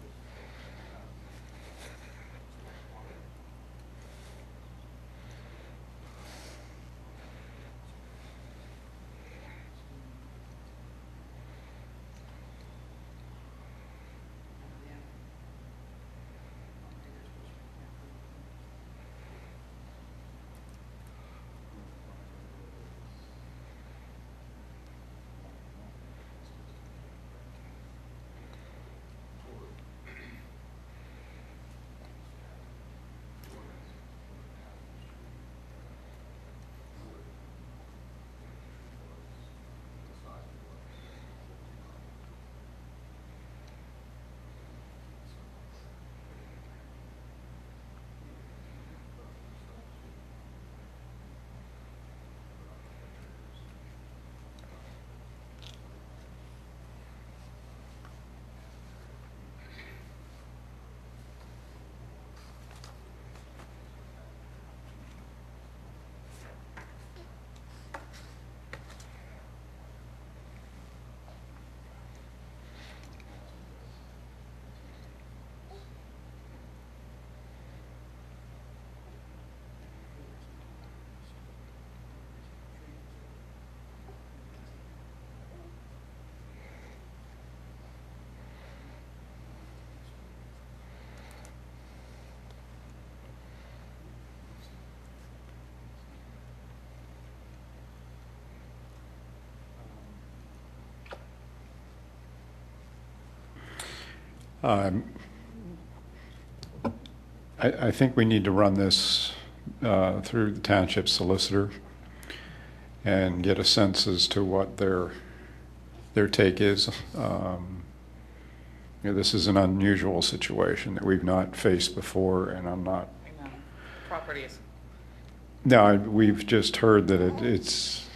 Um, I think we need to run this through the township solicitor and get a sense as to what their take is. This is an unusual situation that we've not faced before, and I'm not. I know. Properties. No, we've just heard that it's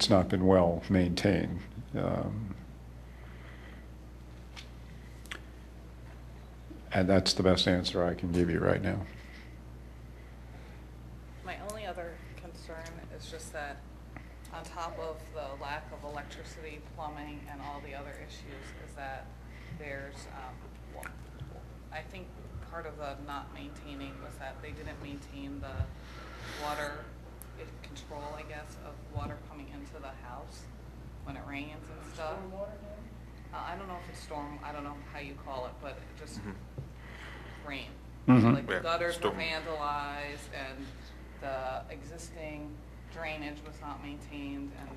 not been well maintained. And that's the best answer I can give you right now. My only other concern is just that on top of the lack of electricity, plumbing, and all the other issues, is that there's, I think part of the not maintaining was that they didn't maintain the water control, I guess, of water coming into the house when it rains and stuff. I don't know if it's storm, I don't know how you call it, but it just rain. Like the gutters were vandalized and the existing drainage was not maintained, and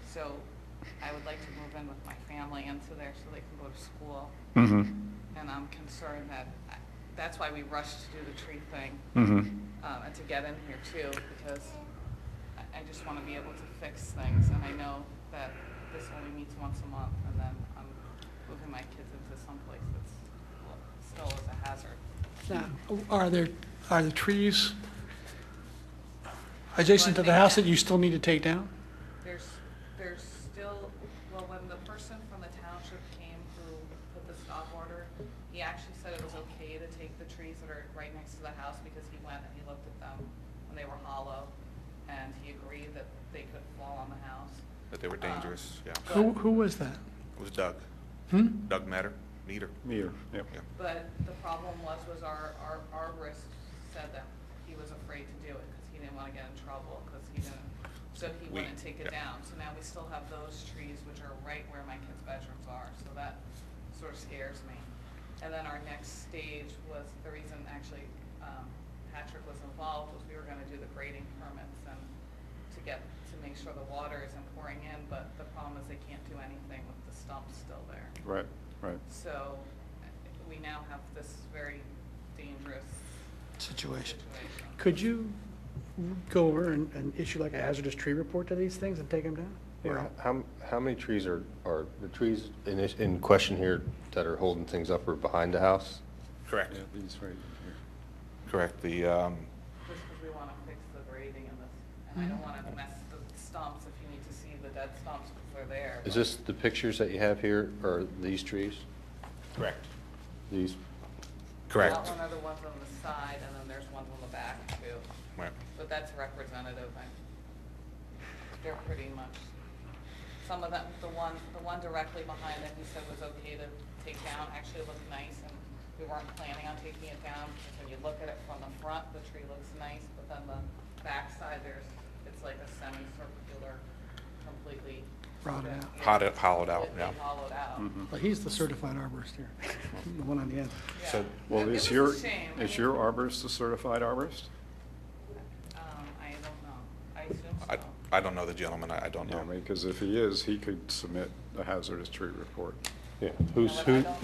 so I would like to move in with my family into there so they can go to school. And I'm concerned that that's why we rushed to do the tree thing and to get in here too, because I just want to be able to fix things, and I know that this only meets once a month, and then I'm moving my kids into some place that's still is a hazard. Now, are the trees adjacent to the house that you still need to take down? There's still, well, when the person from the township came who put the stop order, he actually said it was okay to take the trees that are right next to the house because he went and he looked at them when they were hollow, and he agreed that they could fall on the house. That they were dangerous, yeah. Who was that? It was Doug. Doug Meter, yep. But the problem was our arborist said that he was afraid to do it because he didn't want to get in trouble, because he didn't, so he wouldn't take it down. So now we still have those trees, which are right where my kids' bedrooms are, so that sort of scares me. And then our next stage was, the reason actually Patrick was involved was we were going to do the grading permits and to make sure the water isn't pouring in, but the problem is they can't do anything with the stumps still there. Right. So we now have this very dangerous Situation. Could you go over and issue like a hazardous tree report to these things and take them down? Yeah, how many trees are the trees in question here that are holding things up are behind the house? Correct. Yeah, these right here. Correct. The, just because we want to fix the grading and this, and I don't want to mess the stumps if you need to see the dead stumps because they're there. Is this the pictures that you have here, or these trees? correct. These? Correct. That one are the ones on the side, and then there's ones on the back too. Right. But that's representative. They're pretty much, some of them, the one directly behind it, he said was okay to take down, actually looked nice, and we weren't planning on taking it down, because when you look at it from the front, the tree looks nice, but then the back side, it's like a semicircular, completely. Rotted out. Hollowed out, yeah. Hollowed out. Well, he's the certified arborist here, the one on the end. Yeah. So, Well, It is was your a shame. I is mean, your arborist a certified arborist? I don't know. I assume so. I don't know the gentleman, I don't know. Because if he is, he could submit a hazardous tree report. Yeah. No, but I don't know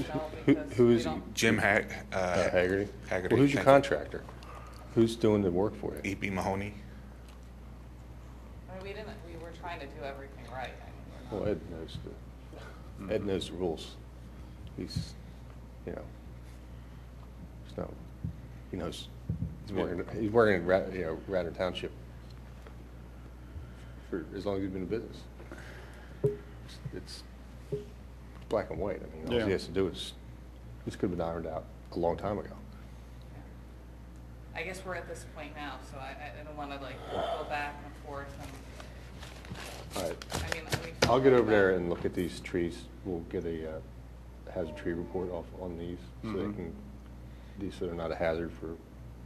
because who we is he? don't- Jim Haggerty? Haggerty. Well, who's your thank you. contractor? Who's doing the work for you? E.B. Mahoney. I mean, we were trying to do everything right. I mean, Well, Ed knows the rules. He's, he's not, he knows, he's working in Radnor Township for as long as he's been in business. It's black and white. I mean, all Yeah. he has to do is, this could have been ironed out a long time ago. I guess we're at this point now, so I don't want to go back and forth and. All right. I mean, I'll get over there and look at these trees. We'll get a hazard tree report off on these, so they can, so they're not a hazard for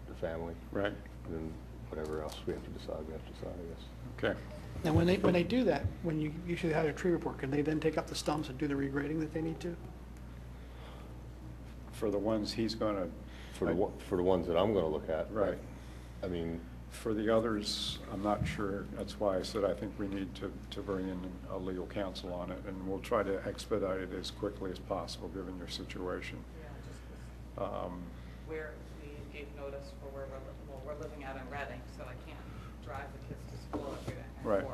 the family. Right. And then whatever else we have to decide, I guess. Okay. Now, when they do that, when you issue the hazard tree report, can they then take up the stumps and do the regrading that they need to? For the ones he's going to. For the ones that I'm gonna look at. Right. I mean, For the others, I'm not sure. That's why I said I think we need to bring in a legal counsel on it, and we'll try to expedite it as quickly as possible, given your situation. We gave notice for where we're living out in Reading, so I can't drive the kids to school every day. Right.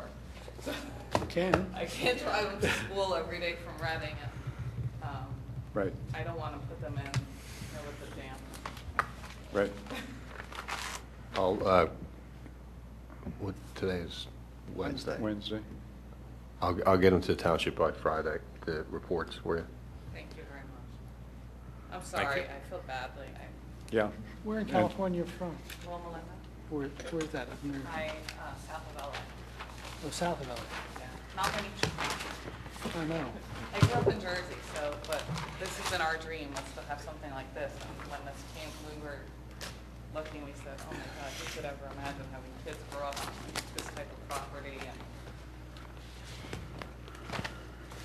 So You can. I can't drive them to school every day from Reading. And, Right. I don't want to put them in with the jam. Right. Today is Wednesday. Wednesday. I'll get them to the township by Friday, the reports for you. Thank you very much. I'm sorry, I feel badly. Yeah. Where in California are you from? Loma Linda. Where's that? Up near, South of LA. oh, south of LA. Yeah, not many trees. I know. I grew up in Jersey, but this has been our dream, was to have something like this. And when this came, we were looking, we said, oh my God, who could ever imagine having kids grow up on this type of property?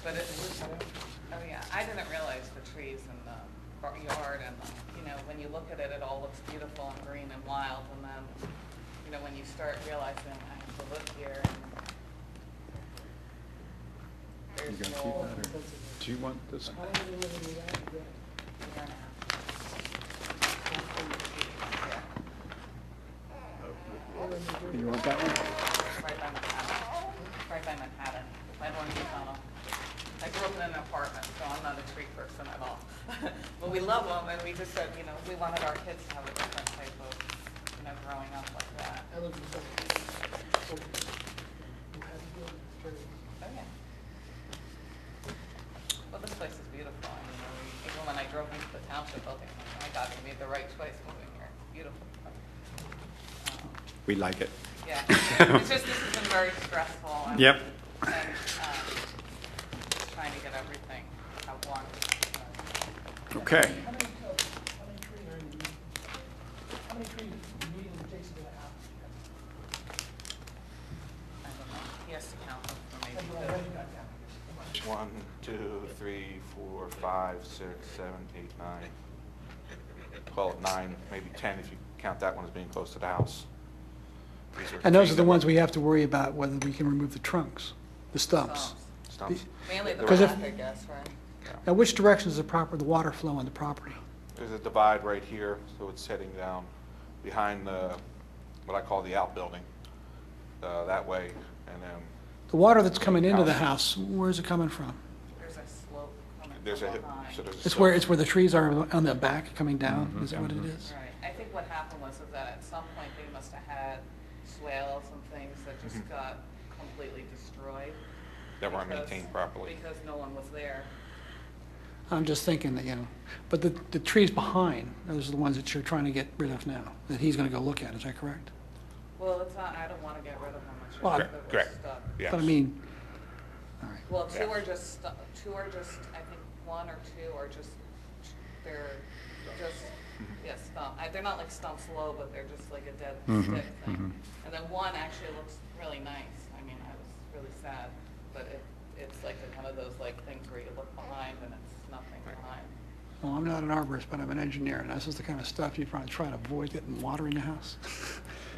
But it was, oh yeah, I didn't realize the trees in the yard, and when you look at it, it all looks beautiful and green and wild, and then, when you start realizing I have to live here, and You there's gonna keep no. that, or do you want this? You want that one? Right by Manhattan. Right by Manhattan. I don't use I grew up in an apartment, so I'm not a tree person at all. But we love them, and we just said, we wanted our kids to have a different type of, growing up like that. Oh, yeah. Well, this place is beautiful. I mean, even when I drove into the township building, I'm like, oh my God, we made the right choice moving here. It's beautiful. We like it. Yeah. It's just, this has been very stressful. And, Yep. And just trying to get everything at once. Okay. How many trees are you, how many trees do you need in adjacent to the house? I don't know. He has to count them for me. That's what I read you got down. 1, 2, 3, 4, 5, 6, 7, 8, 9. Call it 9, maybe 10 if you count that one as being close to the house. And those are the ones we have to worry about, whether we can remove the trunks, the stumps. Stumps. Mainly the Because back, if- I guess, right? Now, which direction is the water flow on the property? There's a divide right here, so it's heading down behind what I call the outbuilding, that way, and then The water that's coming into the house, where's it coming from? There's a slope coming there's from a behind. so there's a It's slope. where the trees are on the back coming down, is that what it is? Right. I think what happened was that at some point they must have had swales and things that just got completely destroyed. That weren't because- maintained properly. Because no one was there. I'm just thinking that, but the trees behind, those are the ones that you're trying to get rid of now, that he's gonna go look at, is that correct? Well, it's not, I don't want to get rid of them. It's just Well, that we're correct. stuck. Yes. But I mean, all right. Well, two are just, I think one or two are just, they're just, yeah, stump. They're not like stumps low, but they're just like a dead stick thing. And then one actually looks really nice. I mean, I was really sad, but it's like one of those like things where you look behind and it's nothing behind. Well, I'm not an arborist, but I'm an engineer, and this is the kind of stuff you probably try to avoid getting water in your house.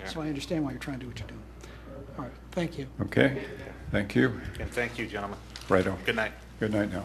So I understand why you're trying to do what you're doing. All right, thank you. Okay. Thank you. And thank you, gentlemen. Righto. Good night. Good night now.